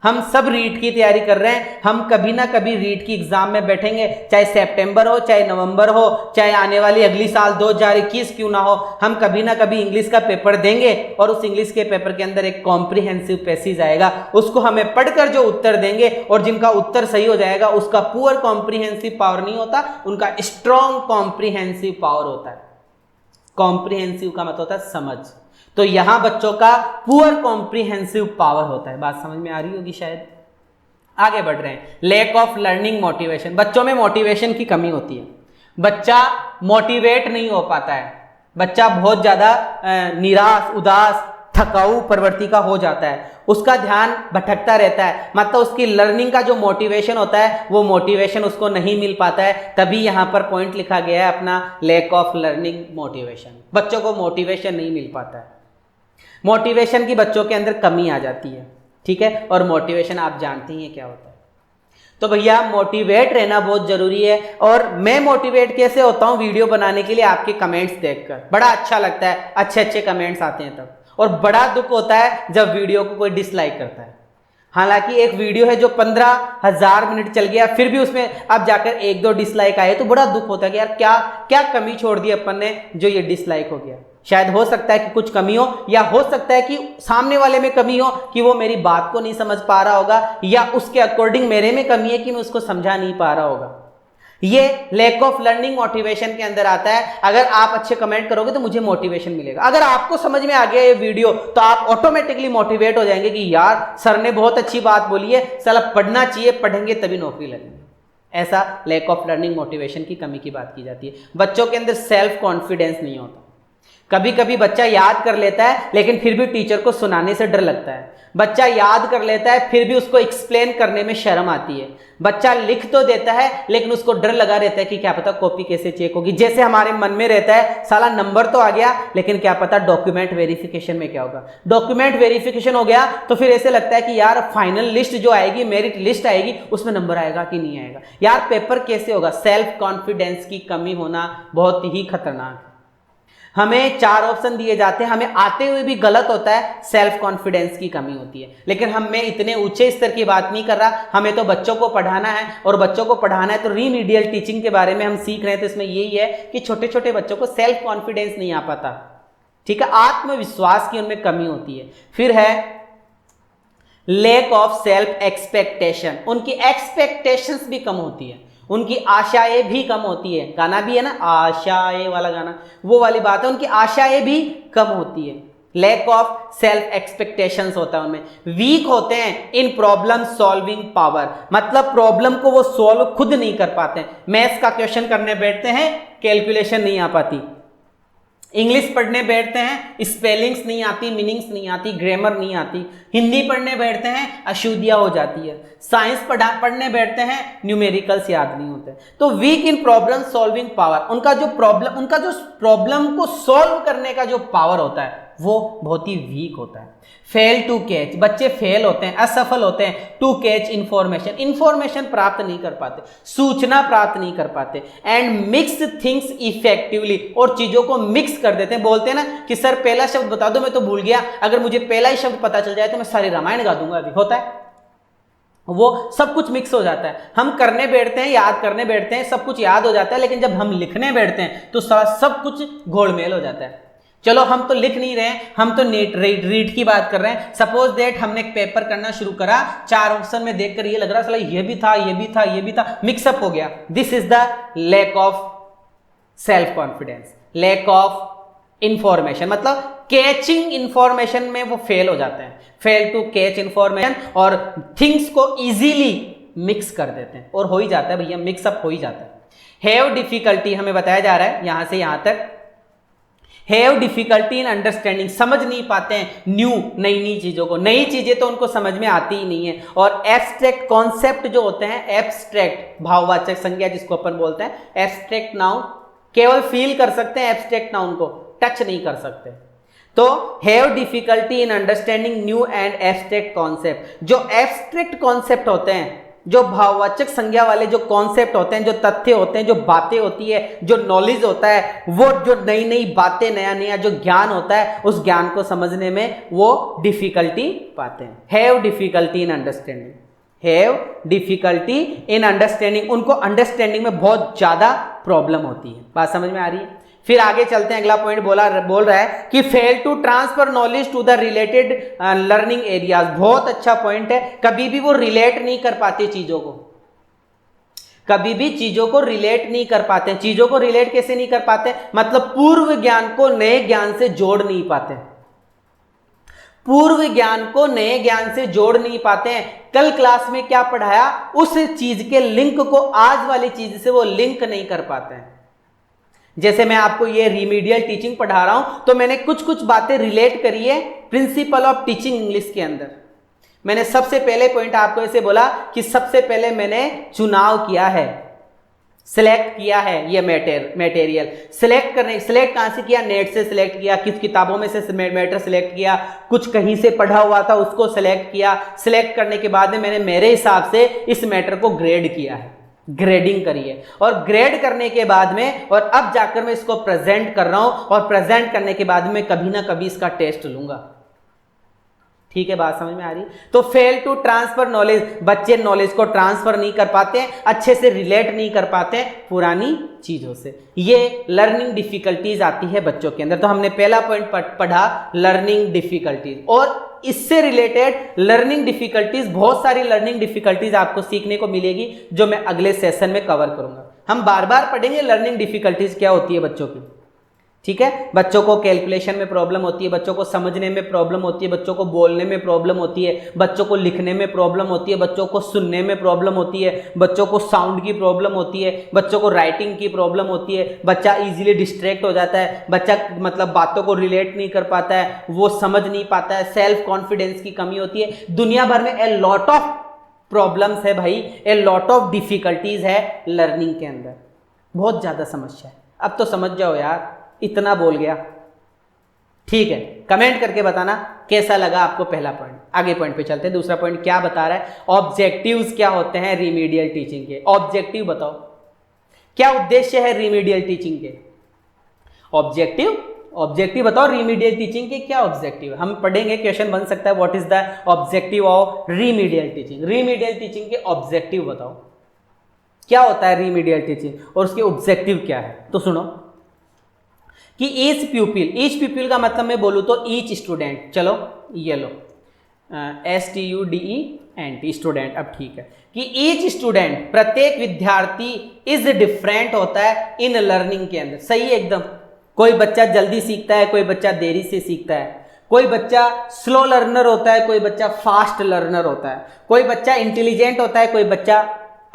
A: हम सब रीट की तैयारी कर रहे हैं। हम कभी ना कभी रीट की एग्जाम में बैठेंगे, चाहे सितंबर हो, चाहे नवंबर हो, चाहे आने वाली अगली साल 2021 क्यों ना हो, हम कभी ना कभी इंग्लिश का पेपर देंगे और उस इंग्लिश के पेपर के अंदर एक कॉम्प्रिहेंसिव पैसेज आएगा, उसको हमें पढ़कर जो उत्तर देंगे और जिनका उत्तर सही हो जाएगा, उसका पुअर कॉम्प्रिहेंसिव पावर नहीं होता, उनका स्ट्रॉन्ग कॉम्प्रिहेंसिव पावर होता है। कॉम्प्रिहेंसिव का मतलब होता है समझ। तो यहां बच्चों का पुअर कॉम्प्रिहेंसिव पावर होता है। बात समझ में आ रही होगी शायद। आगे बढ़ रहे हैं, लैक ऑफ लर्निंग मोटिवेशन। बच्चों में मोटिवेशन की कमी होती है, बच्चा मोटिवेट नहीं हो पाता है, बच्चा बहुत ज्यादा निराश, उदास, थकाऊ प्रवृत्ति का हो जाता है, उसका ध्यान भटकता रहता है, मतलब उसकी लर्निंग का जो मोटिवेशन होता है वो मोटिवेशन उसको नहीं मिल पाता है। तभी यहां पर पॉइंट लिखा गया है अपना, लैक ऑफ लर्निंग मोटिवेशन। बच्चों को मोटिवेशन नहीं मिल पाता है, मोटिवेशन की बच्चों के अंदर कमी आ जाती है, ठीक है। और मोटिवेशन आप जानते ही हैं क्या होता है। तो भैया मोटिवेट रहना बहुत जरूरी है। और मैं मोटिवेट कैसे होता हूं वीडियो बनाने के लिए, आपके कमेंट्स देखकर बड़ा अच्छा लगता है, अच्छे अच्छे कमेंट्स आते हैं तब। और बड़ा दुख होता है जब वीडियो को कोई डिसलाइक करता है। हालांकि एक वीडियो है जो 15,000 मिनट चल गया, फिर भी उसमें अब जाकर 1-2 डिसलाइक आए, तो बड़ा दुख होता है कि यार क्या क्या कमी छोड़ दी अपन ने जो ये डिसलाइक हो गया। शायद हो सकता है कि कुछ कमी हो, या हो सकता है कि सामने वाले में कमी हो कि वो मेरी बात को नहीं समझ पा रहा होगा, या उसके अकॉर्डिंग मेरे में कमी है कि मैं उसको समझा नहीं पा रहा होगा। ये लैक ऑफ लर्निंग मोटिवेशन के अंदर आता है। अगर आप अच्छे कमेंट करोगे तो मुझे मोटिवेशन मिलेगा। अगर आपको समझ में आ गया ये वीडियो तो आप ऑटोमेटिकली मोटिवेट हो जाएंगे कि यार सर ने बहुत अच्छी बात बोली है, साला पढ़ना चाहिए, पढ़ेंगे तभी नौकरी लगेगी। ऐसा लैक ऑफ लर्निंग मोटिवेशन की कमी की बात की जाती है। बच्चों के अंदर सेल्फ कॉन्फिडेंस नहीं होता। कभी कभी बच्चा याद कर लेता है लेकिन फिर भी टीचर को सुनाने से डर लगता है। बच्चा याद कर लेता है फिर भी उसको एक्सप्लेन करने में शर्म आती है। बच्चा लिख तो देता है लेकिन उसको डर लगा रहता है कि क्या पता कॉपी कैसे चेक होगी। जैसे हमारे मन में रहता है साला नंबर तो आ गया लेकिन क्या पता डॉक्यूमेंट वेरिफिकेशन में क्या होगा। डॉक्यूमेंट वेरिफिकेशन हो गया तो फिर ऐसे लगता है कि यार फाइनल लिस्ट जो आएगी, मेरिट लिस्ट आएगी, उसमें नंबर आएगा कि नहीं आएगा, यार पेपर कैसे होगा। सेल्फ कॉन्फिडेंस की कमी होना बहुत ही खतरनाक है। हमें 4 ऑप्शन दिए जाते हैं, हमें आते हुए भी गलत होता है, सेल्फ कॉन्फिडेंस की कमी होती है। लेकिन मैं इतने ऊंचे स्तर की बात नहीं कर रहा, हमें तो बच्चों को पढ़ाना है और बच्चों को पढ़ाना है तो रीमीडियल टीचिंग के बारे में हम सीख रहे हैं। तो इसमें यही है कि छोटे छोटे बच्चों को सेल्फ कॉन्फिडेंस नहीं आ पाता, ठीक है, आत्मविश्वास की उनमें कमी होती है। फिर है लैक ऑफ सेल्फ एक्सपेक्टेशन, उनकी एक्सपेक्टेशंस भी कम होती है, उनकी आशाएं भी कम होती है। गाना भी है ना, आशाएं वाला गाना, वो वाली बात है, उनकी आशाएं भी कम होती है। लैक ऑफ सेल्फ एक्सपेक्टेशंस होता है उनमें। वीक होते हैं इन प्रॉब्लम सॉल्विंग पावर, मतलब प्रॉब्लम को वो सॉल्व खुद नहीं कर पाते। मैथ्स का क्वेश्चन करने बैठते हैं, कैलकुलेशन नहीं आ पाती। इंग्लिश पढ़ने बैठते हैं, स्पेलिंग्स नहीं आती, मीनिंग्स नहीं आती, ग्रामर नहीं आती। हिंदी पढ़ने बैठते हैं, अशुद्धियां हो जाती है। साइंस पढ़ने बैठते हैं, न्यूमेरिकल्स याद नहीं होते। तो वीक इन प्रॉब्लम सॉल्विंग पावर, उनका जो प्रॉब्लम को सॉल्व करने का जो पावर होता है वो बहुत ही वीक होता है। फेल टू कैच, बच्चे फेल होते हैं, असफल होते हैं। टू कैच इंफॉर्मेशन प्राप्त नहीं कर पाते, सूचना प्राप्त नहीं कर पाते। एंड मिक्स थिंग्स इफेक्टिवली, और चीजों को मिक्स कर देते हैं। बोलते हैं ना कि सर पहला शब्द बता दो, मैं तो भूल गया, अगर मुझे पहला ही शब्द पता चल जाए तो मैं सारी रामायण गा दूंगा। अभी होता है, वो सब कुछ मिक्स हो जाता है। हम करने बैठते हैं, याद करने बैठते हैं, सब कुछ याद हो जाता है, लेकिन जब हम लिखने बैठते हैं तो सब कुछ घोलमेल हो जाता है। चलो हम तो लिख नहीं रहे हैं, हम तो नेट रीड की बात कर रहे हैं। सपोज दैट हमने एक पेपर करना शुरू करा, 4 ऑप्शन में देखकर ये लग रहा साला ये भी था, ये भी था, ये भी था, मिक्सअप हो गया। This is the lack of self confidence, lack of information, मतलब कैचिंग इंफॉर्मेशन में वो फेल हो जाते हैं, फेल टू कैच इंफॉर्मेशन, और थिंग्स को इजीली मिक्स कर देते हैं, और हो ही जाता है भैया, मिक्सअप हो ही जाता है। हैव डिफिकल्टी हमें बताया जा रहा है यहां से यहां तक, हैव डिफिकल्टी इन अंडरस्टैंडिंग, समझ नहीं पाते हैं न्यू, नई नई चीजों को, नई चीजें तो उनको समझ में आती ही नहीं है। और एब्स्ट्रैक्ट कॉन्सेप्ट जो होते हैं, एब्स्ट्रैक्ट भाववाचक संज्ञा जिसको अपन बोलते हैं, एब्स्ट्रैक्ट नाउन केवल फील कर सकते हैं, एब्स्ट्रैक्ट नाउन को टच नहीं कर सकते। तो have difficulty in understanding new and abstract concept, जो एब्स्ट्रैक्ट कॉन्सेप्ट होते हैं, जो भाववाचक संज्ञा वाले जो कॉन्सेप्ट होते हैं, जो तथ्य होते हैं, जो बातें होती है, जो नॉलेज होता है, वो जो नई नई बातें, नया नया जो ज्ञान होता है, उस ज्ञान को समझने में वो डिफिकल्टी पाते हैं। Have difficulty in understanding, have difficulty in understanding, उनको अंडरस्टैंडिंग में बहुत ज्यादा प्रॉब्लम होती है। बात समझ में आ रही है? फिर आगे चलते हैं, अगला पॉइंट बोल रहा है कि fail to transfer knowledge to the related learning areas. बहुत अच्छा पॉइंट है, कभी भी वो रिलेट नहीं कर पाते चीजों को, कभी भी चीजों को रिलेट नहीं कर पाते। चीजों को रिलेट कैसे नहीं कर पाते? मतलब पूर्व ज्ञान को नए ज्ञान से जोड़ नहीं पाते, पूर्व ज्ञान को नए ज्ञान से जोड़ नहीं पाते हैं। कल क्लास में क्या पढ़ाया, उस चीज के लिंक को आज वाली चीज से वो लिंक नहीं कर पाते हैं। जैसे मैं आपको ये रिमीडियल टीचिंग पढ़ा रहा हूं, तो मैंने कुछ कुछ बातें रिलेट करी है प्रिंसिपल ऑफ टीचिंग इंग्लिश के अंदर। मैंने सबसे पहले पॉइंट आपको ऐसे बोला कि सबसे पहले मैंने चुनाव किया है, सिलेक्ट किया है ये मटेरियल। सिलेक्ट कहां से किया? नेट से सिलेक्ट किया, किस किताबों में से मैटर सिलेक्ट किया, कुछ कहीं से पढ़ा हुआ था उसको सिलेक्ट किया। सिलेक्ट करने के बाद में मैंने मेरे हिसाब से इस मैटर को ग्रेड किया है, ग्रेडिंग करी है, और ग्रेड करने के बाद में और अब जाकर मैं इसको प्रेजेंट कर रहा हूं, और प्रेजेंट करने के बाद में कभी ना कभी इसका टेस्ट लूंगा। ठीक है, बात समझ में आ रही? तो फेल टू ट्रांसफर नॉलेज, बच्चे नॉलेज को ट्रांसफर नहीं कर पाते हैं, अच्छे से रिलेट नहीं कर पाते हैं पुरानी चीजों से। ये लर्निंग डिफिकल्टीज आती है बच्चों के अंदर। तो हमने पहला पॉइंट पढ़ा लर्निंग डिफिकल्टीज, और इससे रिलेटेड लर्निंग डिफिकल्टीज, बहुत सारी लर्निंग डिफिकल्टीज आपको सीखने को मिलेगी जो मैं अगले सेशन में कवर करूंगा। हम बार बार पढ़ेंगे लर्निंग डिफिकल्टीज क्या होती है बच्चों की। ठीक है, बच्चों को कैलकुलेशन में प्रॉब्लम होती है, बच्चों को समझने में प्रॉब्लम होती है, बच्चों को बोलने में प्रॉब्लम होती है, बच्चों को लिखने में प्रॉब्लम होती है, बच्चों को सुनने में प्रॉब्लम होती है, बच्चों को साउंड की प्रॉब्लम होती है, बच्चों को राइटिंग की प्रॉब्लम होती है, बच्चा इजीली डिस्ट्रैक्ट हो जाता है, बच्चा मतलब बातों को रिलेट नहीं कर पाता है, वो समझ नहीं पाता है, सेल्फ कॉन्फिडेंस की कमी होती है। दुनिया भर में ए लॉट ऑफ प्रॉब्लम्स है भाई, ए लॉट ऑफ डिफिकल्टीज है लर्निंग के अंदर, बहुत ज़्यादा समस्या है। अब तो समझ जाओ यार, इतना बोल गया। ठीक है, कमेंट करके बताना कैसा लगा आपको पहला पॉइंट। आगे पॉइंट पे चलते हैं। दूसरा पॉइंट क्या बता रहा है? ऑब्जेक्टिव्स क्या होते हैं रिमीडियल टीचिंग के? ऑब्जेक्टिव बताओ, क्या उद्देश्य है रिमीडियल टीचिंग के? ऑब्जेक्टिव बताओ, रिमीडियल टीचिंग के क्या ऑब्जेक्टिव है? हम पढ़ेंगे, क्वेश्चन बन सकता है, what is the objective of remedial teaching? Remedial teaching के ऑब्जेक्टिव बताओ, क्या होता है रिमीडियल टीचिंग और उसके ऑब्जेक्टिव क्या है? तो सुनो कि ईच पीपल का मतलब मैं बोलूँ तो ईच स्टूडेंट, चलो ये लो STUDENT स्टूडेंट। अब ठीक है कि ईच स्टूडेंट, प्रत्येक विद्यार्थी इज डिफरेंट होता है इन लर्निंग के अंदर। सही है एकदम। कोई बच्चा जल्दी सीखता है, कोई बच्चा देरी से सीखता है, कोई बच्चा स्लो लर्नर होता है, कोई बच्चा फास्ट लर्नर होता है, कोई बच्चा इंटेलिजेंट होता है, कोई बच्चा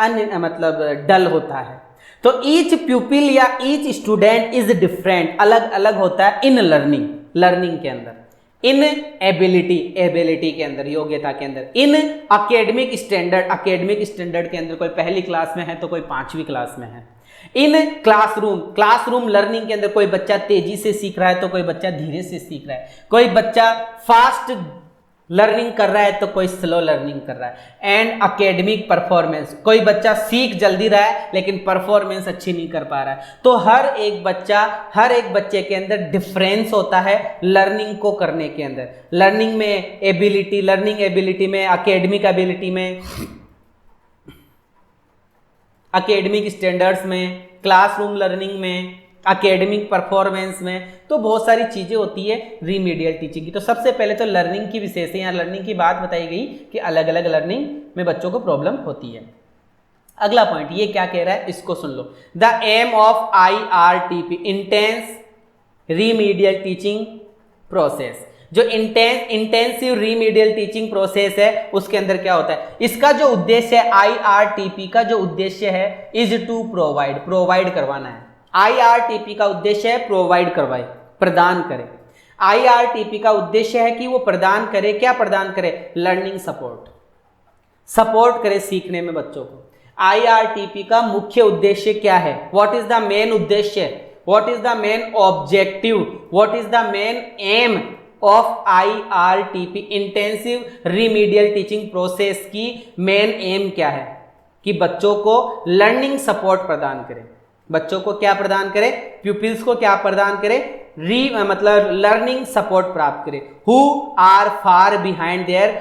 A: मतलब डल होता है। तो ईच प्यूपिल या ईच स्टूडेंट इज डिफरेंट, अलग अलग होता है इन लर्निंग के अंदर, इन एबिलिटी के अंदर, योग्यता के अंदर, इन अकेडमिक स्टैंडर्ड के अंदर। कोई पहली क्लास में है तो कोई 5वीं क्लास में है। इन क्लासरूम लर्निंग के अंदर कोई बच्चा तेजी से सीख रहा है तो कोई बच्चा धीरे से सीख रहा है, कोई बच्चा फास्ट लर्निंग कर रहा है तो कोई स्लो लर्निंग कर रहा है। एंड अकेडमिक परफॉर्मेंस, कोई बच्चा सीख जल्दी रहा है लेकिन परफॉर्मेंस अच्छी नहीं कर पा रहा है। तो हर एक बच्चे के अंदर डिफरेंस होता है लर्निंग को करने के अंदर। लर्निंग में एबिलिटी में, अकेडमिक एबिलिटी में, अकेडमिक स्टैंडर्ड्स में, क्लासरूम लर्निंग में, एकेडमिक परफॉर्मेंस में, तो बहुत सारी चीज़ें होती है रीमीडियल टीचिंग की। तो सबसे पहले तो लर्निंग की विशेषता या लर्निंग की बात बताई गई कि अलग अलग लर्निंग में बच्चों को प्रॉब्लम होती है। अगला पॉइंट ये क्या कह रहा है, इसको सुन लो। The aim of IRTP, intense remedial teaching process. जो इंटेंसिव रीमीडियल टीचिंग प्रोसेस है उसके अंदर क्या होता है, इसका जो उद्देश्य है IRTP का जो उद्देश्य है इज टू प्रोवाइड करवाना है। IRTP का उद्देश्य है प्रोवाइड करवाए, प्रदान करे। IRTP का उद्देश्य है कि वो प्रदान करे, क्या प्रदान करे, लर्निंग सपोर्ट करे सीखने में बच्चों को। IRTP का मुख्य उद्देश्य क्या है, व्हाट इज द मेन उद्देश्य, what is the main objective, what is the main aim of IRTP, intensive remedial teaching process की मेन एम क्या है कि बच्चों को लर्निंग सपोर्ट प्रदान करे। बच्चों को क्या प्रदान करे, प्यूपिल्स को क्या प्रदान करे, मतलब लर्निंग सपोर्ट प्राप्त करे। Who are far behind their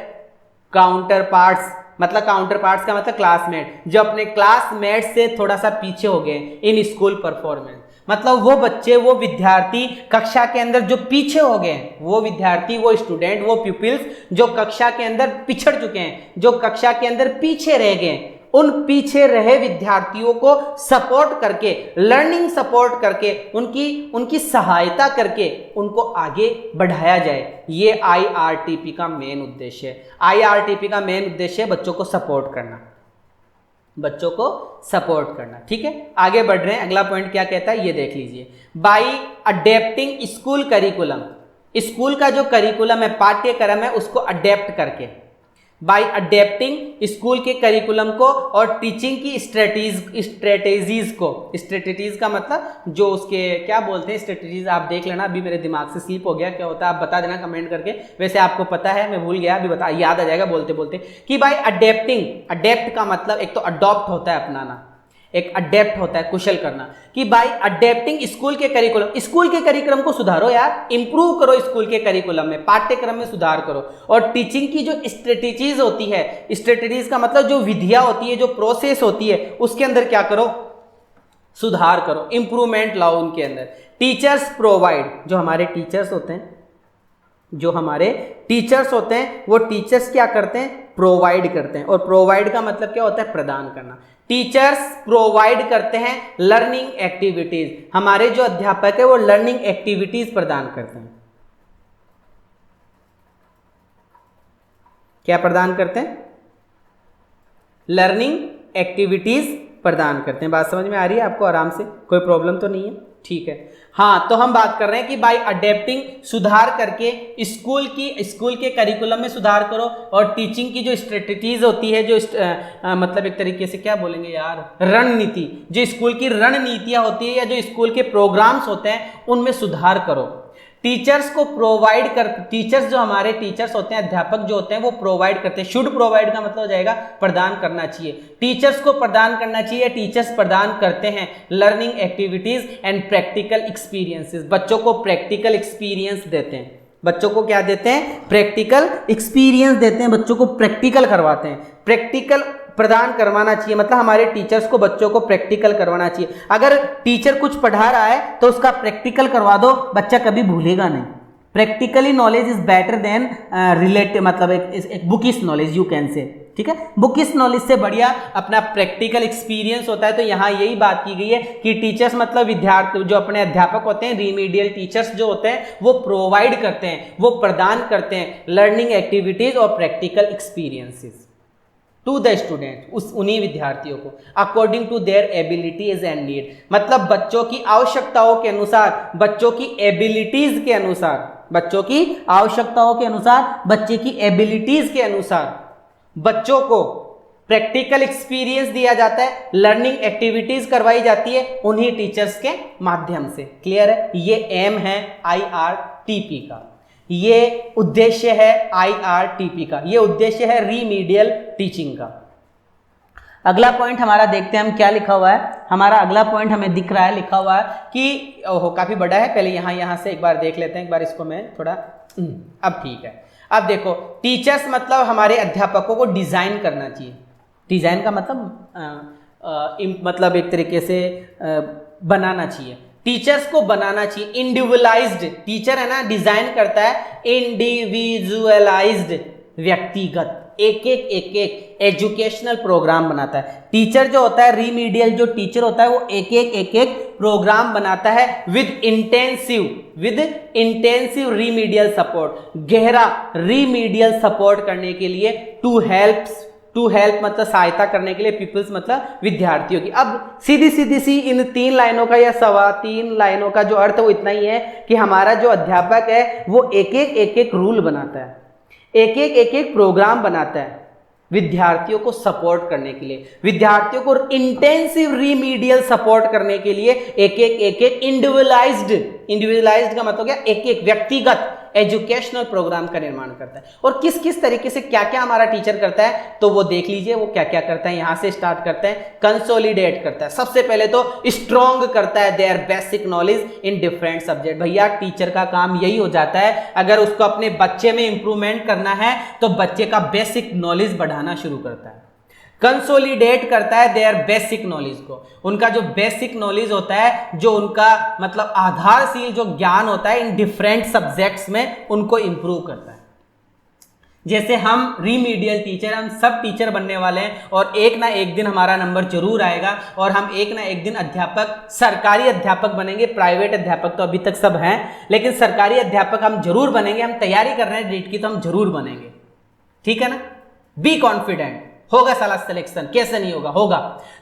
A: counterparts, मतलब काउंटर पार्ट्स का मतलब क्लासमेट, जो अपने क्लासमेट से थोड़ा सा पीछे हो गए इन स्कूल परफॉर्मेंस, मतलब वो बच्चे, वो विद्यार्थी कक्षा के अंदर जो पीछे हो गए, वो विद्यार्थी, वो स्टूडेंट, वो प्यूपिल्स जो कक्षा के अंदर पिछड़ चुके हैं, जो कक्षा के अंदर पीछे रह गए, उन पीछे रहे विद्यार्थियों को सपोर्ट करके, लर्निंग सपोर्ट करके, उनकी सहायता करके उनको आगे बढ़ाया जाए। ये IRTP का मेन उद्देश्य है। IRTP का मेन उद्देश्य है बच्चों को सपोर्ट करना, बच्चों को सपोर्ट करना। ठीक है, आगे बढ़ रहे हैं। अगला पॉइंट क्या कहता है ये देख लीजिए। By adapting school curriculum, school का जो करिकुलम है, पाठ्यक्रम है, उसको अडेप्ट करके, बाई अडेप्टिंग स्कूल के करिकुलम को और टीचिंग की स्ट्रेटेजीज को, स्ट्रेटेजीज का मतलब जो उसके क्या बोलते हैं, स्ट्रेटेजीज आप देख लेना, अभी मेरे दिमाग से स्लिप हो गया, क्या होता है आप बता देना कमेंट करके। वैसे आपको पता है, मैं भूल गया, अभी बता, याद आ जाएगा बोलते बोलते कि बाई अडेप्टिंग, अडेप्ट का मतलब एक तो अडॉप्ट होता है अपनाना, एक अडेप्ट होता है कुशल करना, कि बाई अडेप्टिंग स्कूल के करिकुलम, स्कूल के करिकुलम को सुधारो यार, इंप्रूव करो स्कूल के करिकुलम में, पाठ्यक्रम में सुधार करो। और टीचिंग की जो स्ट्रेटेजीज होती है, स्ट्रेटेजीज का मतलब जो विधियां होती है, जो प्रोसेस होती है, उसके अंदर क्या करो, सुधार करो, इंप्रूवमेंट लाओ उनके अंदर। टीचर्स प्रोवाइड, जो हमारे टीचर्स होते हैं, जो हमारे टीचर्स होते हैं, वो टीचर्स क्या करते हैं, प्रोवाइड करते हैं। और प्रोवाइड का मतलब क्या होता है, प्रदान करना। टीचर्स प्रोवाइड करते हैं लर्निंग एक्टिविटीज, हमारे जो अध्यापक है वो लर्निंग एक्टिविटीज प्रदान करते हैं। क्या प्रदान करते हैं, लर्निंग एक्टिविटीज प्रदान करते हैं। बात समझ में आ रही है आपको आराम से, कोई प्रॉब्लम तो नहीं है, ठीक है। हाँ, तो हम बात कर रहे हैं कि बाय अडेप्टिंग, सुधार करके, स्कूल के करिकुलम में सुधार करो, और टीचिंग की जो स्ट्रेटेजीज होती है, जो मतलब एक तरीके से क्या बोलेंगे यार, रणनीति, जो स्कूल की रणनीतियां होती है या जो स्कूल के प्रोग्राम्स होते हैं उनमें सुधार करो। टीचर्स को प्रोवाइड कर, टीचर्स जो हमारे टीचर्स होते हैं, अध्यापक जो होते हैं, वो प्रोवाइड करते हैं। शुड प्रोवाइड का मतलब हो जाएगा प्रदान करना चाहिए, टीचर्स को प्रदान करना चाहिए, टीचर्स प्रदान करते हैं learning activities and practical experiences, बच्चों को प्रैक्टिकल एक्सपीरियंस देते हैं। बच्चों को क्या देते हैं, प्रैक्टिकल एक्सपीरियंस देते हैं, बच्चों को प्रैक्टिकल करवाते हैं। प्रैक्टिकल प्रदान करवाना चाहिए, मतलब हमारे टीचर्स को बच्चों को प्रैक्टिकल करवाना चाहिए। अगर टीचर कुछ पढ़ा रहा है तो उसका प्रैक्टिकल करवा दो, बच्चा कभी भूलेगा नहीं। Practically knowledge is better than relative, मतलब एक bookish knowledge you can say, ठीक है। बुकिश नॉलेज से बढ़िया अपना प्रैक्टिकल एक्सपीरियंस होता है। तो यहाँ यही बात की गई है कि टीचर्स मतलब विद्यार्थी, जो अपने अध्यापक होते हैं, रिमीडियल टीचर्स जो होते हैं, वो प्रोवाइड करते हैं, वो प्रदान करते हैं लर्निंग एक्टिविटीज और practical experiences to the student, उन्हीं विद्यार्थियों को, according to their abilities and need, मतलब बच्चों की आवश्यकताओं के अनुसार, बच्चों की एबिलिटीज के अनुसार, बच्चों की आवश्यकताओं के अनुसार, बच्चे की एबिलिटीज के अनुसार बच्चों को प्रैक्टिकल एक्सपीरियंस दिया जाता है, लर्निंग एक्टिविटीज करवाई जाती है उन्हीं टीचर्स के माध्यम से। क्लियर है, ये एम है IRTP का, ये उद्देश्य है IRTP का, ये उद्देश्य है रीमीडियल टीचिंग का। अगला पॉइंट हमारा देखते हैं हम क्या लिखा हुआ है। हमारा अगला पॉइंट हमें दिख रहा है, लिखा हुआ है कि ओहो काफी बड़ा है, पहले यहाँ से एक बार देख लेते हैं, एक बार इसको मैं थोड़ा, अब ठीक है। अब देखो, टीचर्स मतलब हमारे अध्यापकों को डिजाइन करना चाहिए। डिजाइन का मतलब मतलब एक तरीके से बनाना चाहिए। टीचर्स को बनाना चाहिए इंडिविजुअलाइज्ड, टीचर है ना डिजाइन करता है इंडिविजुअलाइज्ड, व्यक्तिगत एक एक एजुकेशनल प्रोग्राम बनाता है। टीचर जो होता है रीमीडियल जो टीचर होता है वो एक प्रोग्राम बनाता है विद इंटेंसिव रीमीडियल सपोर्ट, गहरा रीमीडियल सपोर्ट करने के लिए, टू हेल्प मतलब सहायता करने के लिए, पीपल्स मतलब विद्यार्थियों की। अब सीधी सी इन 3 लाइनों का या 3.25 लाइनों का जो अर्थ वो इतना ही है कि हमारा जो अध्यापक है वो एक रूल बनाता है, एक प्रोग्राम बनाता है विद्यार्थियों को सपोर्ट करने के लिए, विद्यार्थियों को इंटेंसिव रीमीडियल सपोर्ट करने के लिए एक इंडिविजुअलाइज्ड का मतलब क्या, एक व्यक्तिगत एजुकेशनल प्रोग्राम का निर्माण करता है। और किस किस तरीके से क्या क्या हमारा टीचर करता है तो वो देख लीजिए वो क्या क्या करता है। यहां से स्टार्ट करते हैं। कंसोलिडेट करता है, सबसे पहले तो स्ट्रॉन्ग करता है their basic knowledge in different subject. भैया टीचर का काम यही हो जाता है, अगर उसको अपने बच्चे में इंप्रूवमेंट करना है तो बच्चे का बेसिक नॉलेज बढ़ाना शुरू करता है। कंसोलिडेट करता है देयर बेसिक नॉलेज को, उनका जो बेसिक नॉलेज होता है, जो उनका मतलब आधारशील जो ज्ञान होता है इन डिफरेंट सब्जेक्ट्स में उनको इंप्रूव करता है। जैसे हम रीमीडियल टीचर, हम सब टीचर बनने वाले हैं और एक ना एक दिन हमारा नंबर जरूर आएगा और हम एक ना एक दिन अध्यापक, सरकारी अध्यापक बनेंगे। प्राइवेट अध्यापक तो अभी तक सब हैं, लेकिन सरकारी अध्यापक हम जरूर बनेंगे। हम तैयारी कर रहे हैं नीट की तो हम जरूर बनेंगे, ठीक है ना। बी कॉन्फिडेंट, होगा साला सिलेक्शन, कैसे नहीं होगा, होगा।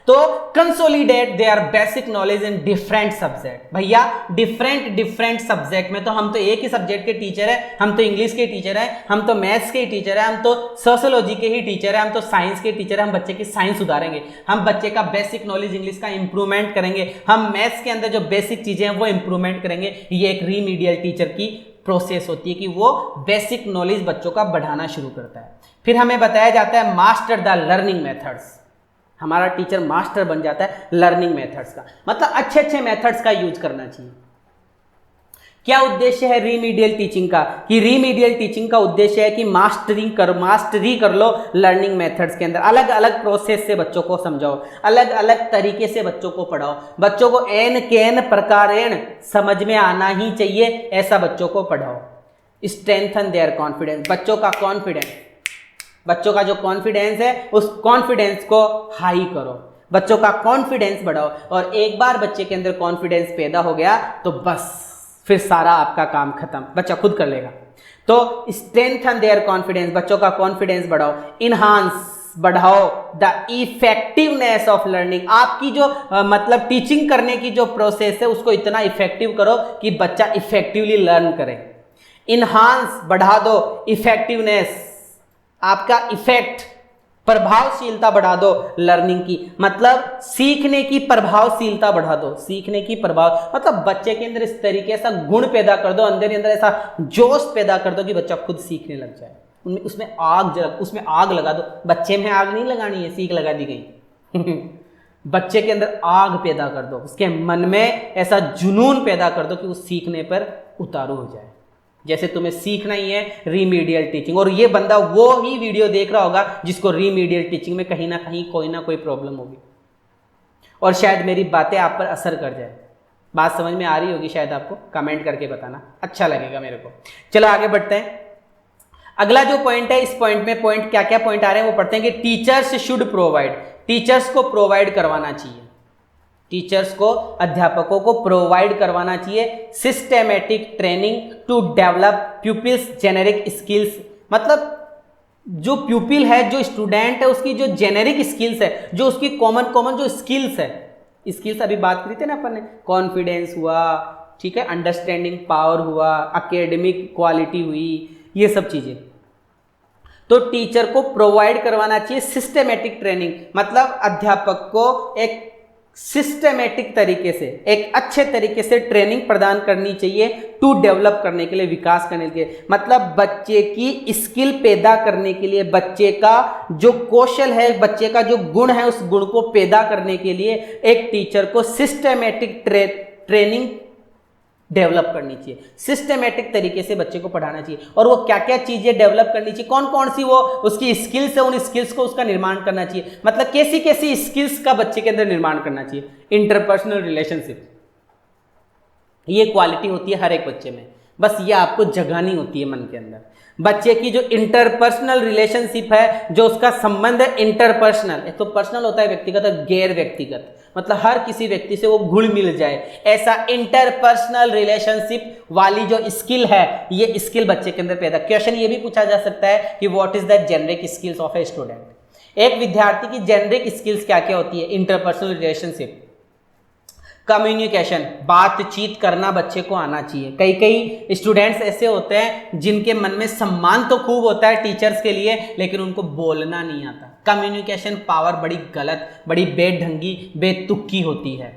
A: तो consolidate their basic knowledge in different subject. भैया डिफरेंट सब्जेक्ट में तो हम तो एक ही सब्जेक्ट के टीचर है, हम तो इंग्लिश के टीचर है, हम तो मैथ्स के टीचर है, हम तो सोशियोलॉजी के ही टीचर है, हम तो साइंस के टीचर है। हम बच्चे की साइंस सुधारेंगे, हम बच्चे का बेसिक नॉलेज इंग्लिश का इंप्रूवमेंट करेंगे, हम मैथ्स के अंदर जो बेसिक चीजें हैं वो इंप्रूवमेंट करेंगे। ये एक रीमीडियल टीचर की प्रोसेस होती है कि वो बेसिक नॉलेज बच्चों का बढ़ाना शुरू करता है। फिर हमें बताया जाता है मास्टर द लर्निंग मेथड्स। हमारा टीचर मास्टर बन जाता है लर्निंग मेथड्स का, मतलब अच्छे मेथड्स का यूज करना चाहिए। क्या उद्देश्य है रीमीडियल टीचिंग का, कि रीमीडियल टीचिंग का उद्देश्य है कि मास्टरी कर लो लर्निंग मेथड्स के अंदर। अलग अलग प्रोसेस से बच्चों को समझाओ, अलग अलग तरीके से बच्चों को पढ़ाओ। बच्चों को एन केन प्रकारेण समझ में आना ही चाहिए, ऐसा बच्चों को पढ़ाओ। स्ट्रेंथन देयर कॉन्फिडेंस, बच्चों का जो कॉन्फिडेंस है उस कॉन्फिडेंस को हाई करो, बच्चों का कॉन्फिडेंस बढ़ाओ। और एक बार बच्चे के अंदर कॉन्फिडेंस पैदा हो गया तो बस फिर सारा आपका काम खत्म, बच्चा खुद कर लेगा। तो स्ट्रेंथन देयर कॉन्फिडेंस, बच्चों का कॉन्फिडेंस बढ़ाओ। इनहांस, बढ़ाओ द इफेक्टिवनेस ऑफ लर्निंग, आपकी जो मतलब टीचिंग करने की जो प्रोसेस है उसको इतना इफेक्टिव करो कि बच्चा इफेक्टिवली लर्न करे। इनहांस, बढ़ा दो इफेक्टिवनेस, आपका इफेक्ट, प्रभावशीलता बढ़ा दो लर्निंग की, मतलब सीखने की प्रभावशीलता बढ़ा दो। सीखने की प्रभाव मतलब बच्चे के अंदर इस तरीके से गुण पैदा कर दो, अंदर ही अंदर ऐसा जोश पैदा कर दो कि बच्चा खुद सीखने लग जाए। उसमें आग लगा दो। बच्चे में आग नहीं लगानी है, सीख लगा दी गई बच्चे के अंदर आग पैदा कर दो, उसके मन में ऐसा जुनून पैदा कर दो कि वो सीखने पर उतारू हो जाए। जैसे तुम्हें सीखना ही है रीमीडियल टीचिंग, और ये बंदा वो ही वीडियो देख रहा होगा जिसको रीमीडियल टीचिंग में कहीं ना कहीं कोई ना कोई प्रॉब्लम होगी, और शायद मेरी बातें आप पर असर कर जाए। बात समझ में आ रही होगी शायद आपको, कमेंट करके बताना, अच्छा लगेगा मेरे को। चलो आगे बढ़ते हैं। अगला जो पॉइंट है, इस पॉइंट में क्या क्या पॉइंट आ रहे हैं वो पढ़ते हैं कि टीचर्स शुड प्रोवाइड, टीचर्स को प्रोवाइड करवाना चाहिए, टीचर्स को, अध्यापकों को प्रोवाइड करवाना चाहिए systematic training to develop pupils generic skills. मतलब जो प्यूपिल है, जो स्टूडेंट है, उसकी जो जेनेरिक स्किल्स है, जो उसकी कॉमन जो स्किल्स है, स्किल्स अभी बात करी थी ना अपन ने, कॉन्फिडेंस हुआ, ठीक है, अंडरस्टैंडिंग पावर हुआ, एकेडमिक क्वालिटी हुई, ये सब चीजें तो टीचर को प्रोवाइड करवाना चाहिए सिस्टेमेटिक ट्रेनिंग। मतलब अध्यापक को एक सिस्टेमेटिक तरीके से, एक अच्छे तरीके से ट्रेनिंग प्रदान करनी चाहिए टू डेवलप करने के लिए, विकास करने के लिए। मतलब बच्चे की स्किल पैदा करने के लिए, बच्चे का जो कौशल है, बच्चे का जो गुण है, उस गुण को पैदा करने के लिए एक टीचर को सिस्टेमेटिक ट्रेनिंग डेवलप करनी चाहिए, सिस्टेमेटिक तरीके से बच्चे को पढ़ाना चाहिए। और वो क्या क्या चीजें डेवलप करनी चाहिए, कौन कौन सी वो उसकी स्किल्स है, उन स्किल्स को उसका निर्माण करना चाहिए। मतलब कैसी कैसी स्किल्स का बच्चे के अंदर निर्माण करना चाहिए। इंटरपर्सनल रिलेशनशिप, ये क्वालिटी होती है हर एक बच्चे में, बस ये आपको जगानी होती है मन के अंदर। बच्चे की जो इंटरपर्सनल रिलेशनशिप है, जो उसका संबंध है इंटरपर्सनल, एक तो पर्सनल होता है व्यक्तिगत और गैर व्यक्तिगत, मतलब हर किसी व्यक्ति से वो घुल मिल जाए, ऐसा इंटरपर्सनल रिलेशनशिप वाली जो स्किल है, ये स्किल बच्चे के अंदर पैदा। क्वेश्चन ये भी पूछा जा सकता है कि what is the generic skills of a student. एक विद्यार्थी की जेनरिक स्किल्स क्या क्या होती है? इंटरपर्सनल रिलेशनशिप, कम्युनिकेशन, बातचीत करना बच्चे को आना चाहिए। कई कई स्टूडेंट्स ऐसे होते हैं जिनके मन में सम्मान तो खूब होता है टीचर्स के लिए, लेकिन उनको बोलना नहीं आता। कम्युनिकेशन पावर बड़ी गलत, बड़ी बेढंगी, बेतुकी होती है।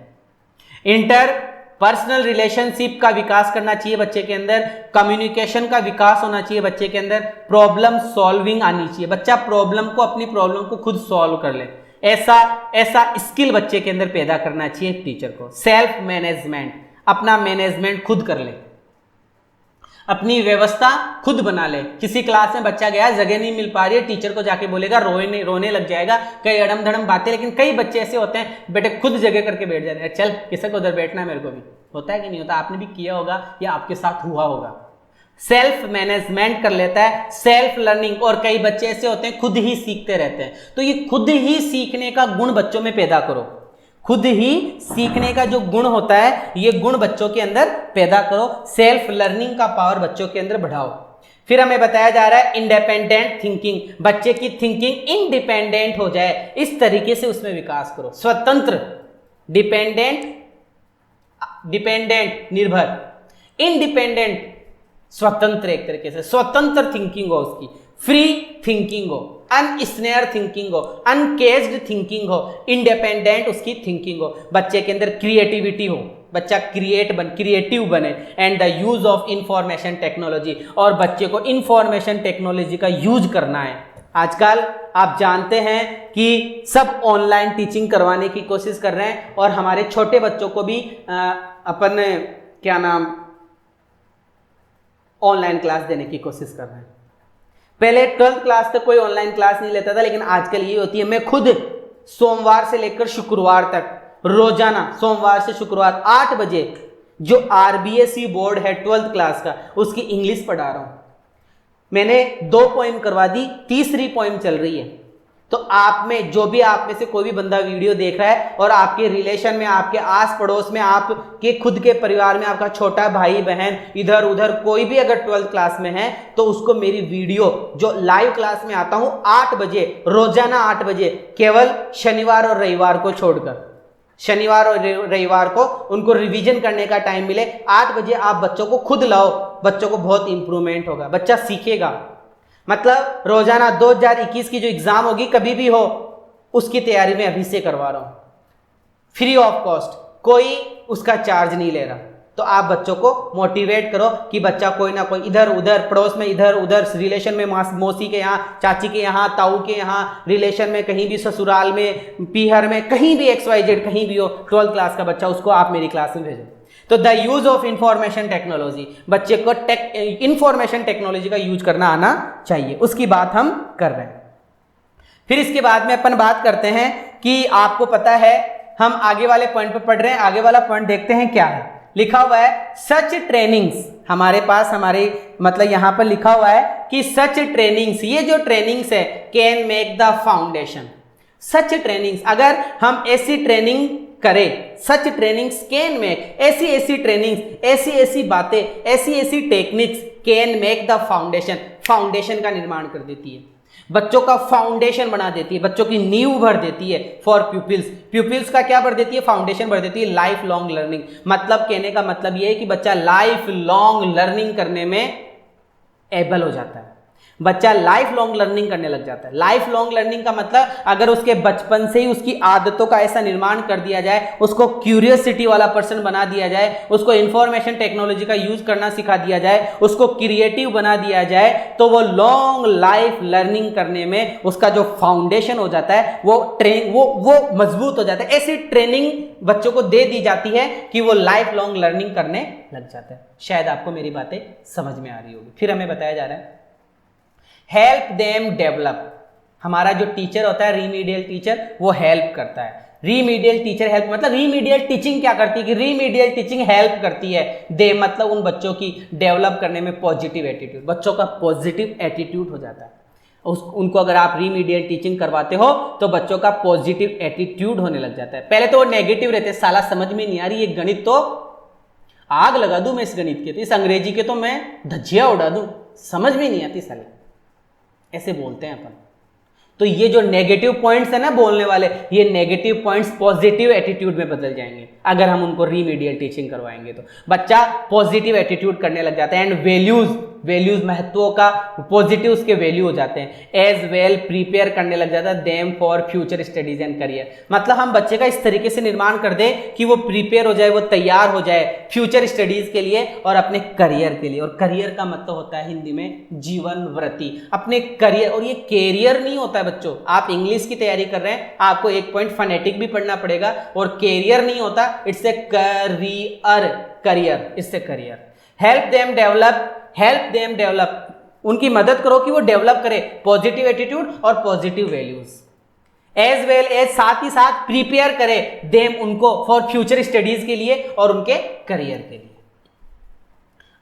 A: इंटर पर्सनल रिलेशनशिप का विकास करना चाहिए बच्चे के अंदर, कम्युनिकेशन का विकास होना चाहिए बच्चे के अंदर, प्रॉब्लम सॉल्विंग आनी चाहिए, बच्चा अपनी प्रॉब्लम को खुद सॉल्व कर ले, ऐसा स्किल बच्चे के अंदर पैदा करना चाहिए टीचर को। सेल्फ मैनेजमेंट, अपना मैनेजमेंट खुद कर ले, अपनी व्यवस्था खुद बना ले। किसी क्लास में बच्चा गया, जगह नहीं मिल पा रही है, टीचर को जाके बोलेगा, रोने लग जाएगा, कई अड़म धड़म बातें। लेकिन कई बच्चे ऐसे होते हैं बेटे खुद जगह करके बैठ जाते हैं, चल किसी को उधर बैठना है, मेरे को भी। होता है कि नहीं होता? आपने भी किया होगा या आपके साथ हुआ होगा। सेल्फ मैनेजमेंट कर लेता है, सेल्फ लर्निंग। और कई बच्चे ऐसे होते हैं खुद ही सीखते रहते हैं, तो ये खुद ही सीखने का गुण बच्चों में पैदा करो। खुद ही सीखने का जो गुण होता है, ये गुण बच्चों के अंदर पैदा करो। सेल्फ लर्निंग का पावर बच्चों के अंदर बढ़ाओ। फिर हमें बताया जा रहा है इंडिपेंडेंट थिंकिंग, बच्चे की थिंकिंग इंडिपेंडेंट हो जाए, इस तरीके से उसमें विकास करो। स्वतंत्र, डिपेंडेंट निर्भर, इंडिपेंडेंट स्वतंत्र, एक तरीके से स्वतंत्र थिंकिंग हो उसकी, फ्री थिंकिंग हो, अनस्नेयर थिंकिंग हो, अनकेज्ड थिंकिंग हो, इंडिपेंडेंट उसकी थिंकिंग हो। बच्चे के अंदर क्रिएटिविटी हो, बच्चा क्रिएटिव बने। And the use of information technology, और बच्चे को इंफॉर्मेशन टेक्नोलॉजी का यूज करना है। आजकल आप जानते हैं कि सब ऑनलाइन टीचिंग करवाने की कोशिश कर रहे हैं, और हमारे छोटे बच्चों को भी ऑनलाइन क्लास देने की कोशिश कर रहे हैं। पहले 12th क्लास तक कोई ऑनलाइन क्लास नहीं लेता था, लेकिन आजकल ये होती है। मैं खुद सोमवार से लेकर शुक्रवार तक, रोजाना सोमवार से शुक्रवार 8 बजे जो RBSE बोर्ड है 12th क्लास का, उसकी इंग्लिश पढ़ा रहा हूं। मैंने 2 पोएम करवा दी, तीसरी पोएम चल रही है। तो आप में जो भी, आप में से कोई भी बंदा वीडियो देख रहा है और आपके रिलेशन में, आपके आस पड़ोस में, आपके खुद के परिवार में आपका छोटा भाई बहन इधर उधर कोई भी अगर 12th क्लास में है, तो उसको मेरी वीडियो जो लाइव क्लास में आता हूं 8 बजे, रोजाना 8 बजे, केवल शनिवार और रविवार को छोड़कर, शनिवार और रविवार को उनको रिवीजन करने का टाइम मिले, 8 बजे आप बच्चों को खुद लाओ, बच्चों को बहुत इंप्रूवमेंट होगा, बच्चा सीखेगा। मतलब रोजाना 2021 की जो एग्जाम होगी कभी भी हो, उसकी तैयारी में अभी से करवा रहा हूं, फ्री ऑफ कॉस्ट, कोई उसका चार्ज नहीं ले रहा। तो आप बच्चों को मोटिवेट करो कि बच्चा कोई ना कोई इधर उधर पड़ोस में, इधर उधर रिलेशन में, मौसी के यहाँ, चाची के यहाँ, ताऊ के यहाँ, रिलेशन में कहीं भी, ससुराल में, पीहर में, कहीं भी XYZ कहीं भी हो, 12th क्लास का बच्चा, उसको आप मेरी क्लास में भेजो। तो the use of information technology, बच्चे को इंफॉर्मेशन टेक्नोलॉजी का यूज करना आना चाहिए, उसकी बात हम कर रहे हैं। फिर इसके बाद में अपन बात करते हैं कि आपको पता है, हम आगे वाले पॉइंट पर पढ़ रहे हैं। आगे वाला पॉइंट देखते हैं क्या है। लिखा हुआ है सच ट्रेनिंग्स, हमारे पास, हमारे मतलब यहां पर लिखा हुआ है कि सच ट्रेनिंग्स, ये जो ट्रेनिंग्स है, can make the foundation. Such trainings, अगर हम ऐसी ट्रेनिंग करें, सच ट्रेनिंग्स कैन मेक, ऐसी ट्रेनिंग्स, ऐसी बातें, ऐसी techniques can make the foundation, foundation का निर्माण कर देती है, बच्चों का फाउंडेशन बना देती है, बच्चों की नींव भर देती है। फॉर प्यूपिल्स, प्यूपिल्स का क्या भर देती है? फाउंडेशन भर देती है। लाइफ लॉन्ग लर्निंग, मतलब कहने का मतलब ये है कि बच्चा लाइफ लॉन्ग लर्निंग करने में एबल हो जाता है, बच्चा लाइफ लॉन्ग लर्निंग करने लग जाता है। लाइफ लॉन्ग लर्निंग का मतलब अगर उसके बचपन से ही उसकी आदतों का ऐसा निर्माण कर दिया जाए, उसको क्यूरियोसिटी वाला पर्सन बना दिया जाए, उसको इंफॉर्मेशन टेक्नोलॉजी का यूज करना सिखा दिया जाए, उसको क्रिएटिव बना दिया जाए, तो वो लॉन्ग लाइफ लर्निंग करने में उसका जो फाउंडेशन हो जाता है वो मजबूत हो जाता है। ऐसी ट्रेनिंग बच्चों को दे दी जाती है कि वो लाइफ लॉन्ग लर्निंग करने लग जाता है। शायद आपको मेरी बातें समझ में आ रही होगी। फिर हमें बताया जा रहा है हेल्प देम डेवलप, हमारा जो टीचर होता है, रीमीडियल टीचर, वो हेल्प करता है। रीमीडियल टीचर हेल्प मतलब रीमीडियल टीचिंग क्या करती है कि रीमीडियल टीचिंग हेल्प करती है दे मतलब उन बच्चों की डेवलप करने में पॉजिटिव एटीट्यूड, बच्चों का पॉजिटिव एटीट्यूड हो जाता है। उनको अगर आप रीमीडियल टीचिंग करवाते हो तो बच्चों का पॉजिटिव एटीट्यूड होने लग जाता है। पहले तो वो नेगेटिव रहते, साला समझ में नहीं आ रही, ये गणित तो आग लगा दूं मैं इस गणित के, तो इस अंग्रेजी के तो मैं धज्जियां उड़ा दूं, समझ में नहीं आती साले, ऐसे बोलते हैं अपन। तो ये जो नेगेटिव पॉइंट्स है ना बोलने वाले, ये नेगेटिव पॉइंट्स पॉजिटिव एटीट्यूड में बदल जाएंगे अगर हम उनको रीमीडियल टीचिंग करवाएंगे तो बच्चा पॉजिटिव एटीट्यूड करने लग जाता है। एंड वैल्यूज महत्वों का पॉजिटिव उसके वैल्यू हो जाते हैं। एज वेल प्रिपेयर करने लग जाता है them for future studies and career, मतलब हम बच्चे का इस तरीके से निर्माण कर दें कि वो प्रिपेयर हो जाए, वो तैयार हो जाए फ्यूचर स्टडीज के लिए और अपने करियर के लिए। और करियर का मतलब होता है हिंदी में जीवन वृत्ति, अपने करियर। और ये कैरियर नहीं होता है बच्चों, आप इंग्लिश की तैयारी कर रहे हैं, आपको एक पॉइंट फनेटिक भी पढ़ना पड़ेगा, और कैरियर नहीं होता, इट्स ए करियर, इससे करियर। हेल्प देम डेवलप, उनकी मदद करो कि वो डेवलप करे पॉजिटिव एटीट्यूड और positive values. As well as साथ ही साथ प्रिपेयर करे देम उनको फॉर फ्यूचर स्टडीज के लिए और उनके करियर के लिए।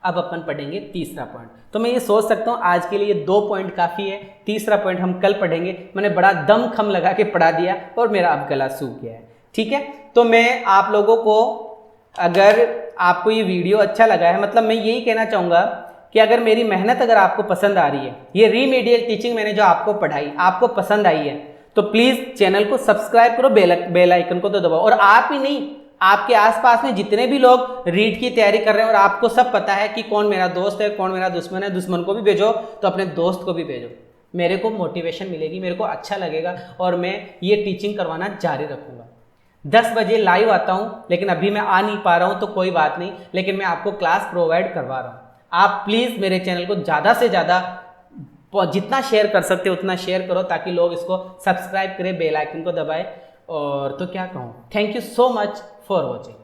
A: अब अपन पढ़ेंगे तीसरा पॉइंट। तो मैं ये सोच सकता हूं आज के लिए 2 पॉइंट काफी है, तीसरा पॉइंट हम कल पढ़ेंगे। मैंने बड़ा दम खम लगा के पढ़ा दिया और मेरा अब गला सूख गया है, ठीक है। तो मैं आप लोगों को, अगर आपको ये वीडियो अच्छा लगा है, मतलब मैं यही कहना चाहूँगा कि अगर मेरी मेहनत अगर आपको पसंद आ रही है, ये रीमीडियल टीचिंग मैंने जो आपको पढ़ाई आपको पसंद आई है, तो प्लीज़ चैनल को सब्सक्राइब करो, बेल आइकन को तो दबाओ। और आप ही नहीं, आपके आसपास में जितने भी लोग रीट की तैयारी कर रहे हैं और आपको सब पता है कि कौन मेरा दोस्त है कौन मेरा दुश्मन है, दुश्मन को भी भेजो तो अपने दोस्त को भी भेजो। मेरे को मोटिवेशन मिलेगी, मेरे को अच्छा लगेगा और मैं ये टीचिंग करवाना जारी रखूँगा। 10 बजे लाइव आता हूँ, लेकिन अभी मैं आ नहीं पा रहा हूँ तो कोई बात नहीं, लेकिन मैं आपको क्लास प्रोवाइड करवा रहा हूँ। आप प्लीज़ मेरे चैनल को ज़्यादा से ज़्यादा जितना शेयर कर सकते हो उतना शेयर करो, ताकि लोग इसको सब्सक्राइब करें, बेल आइकन को दबाएं। और तो क्या कहूँ, thank you so much for watching.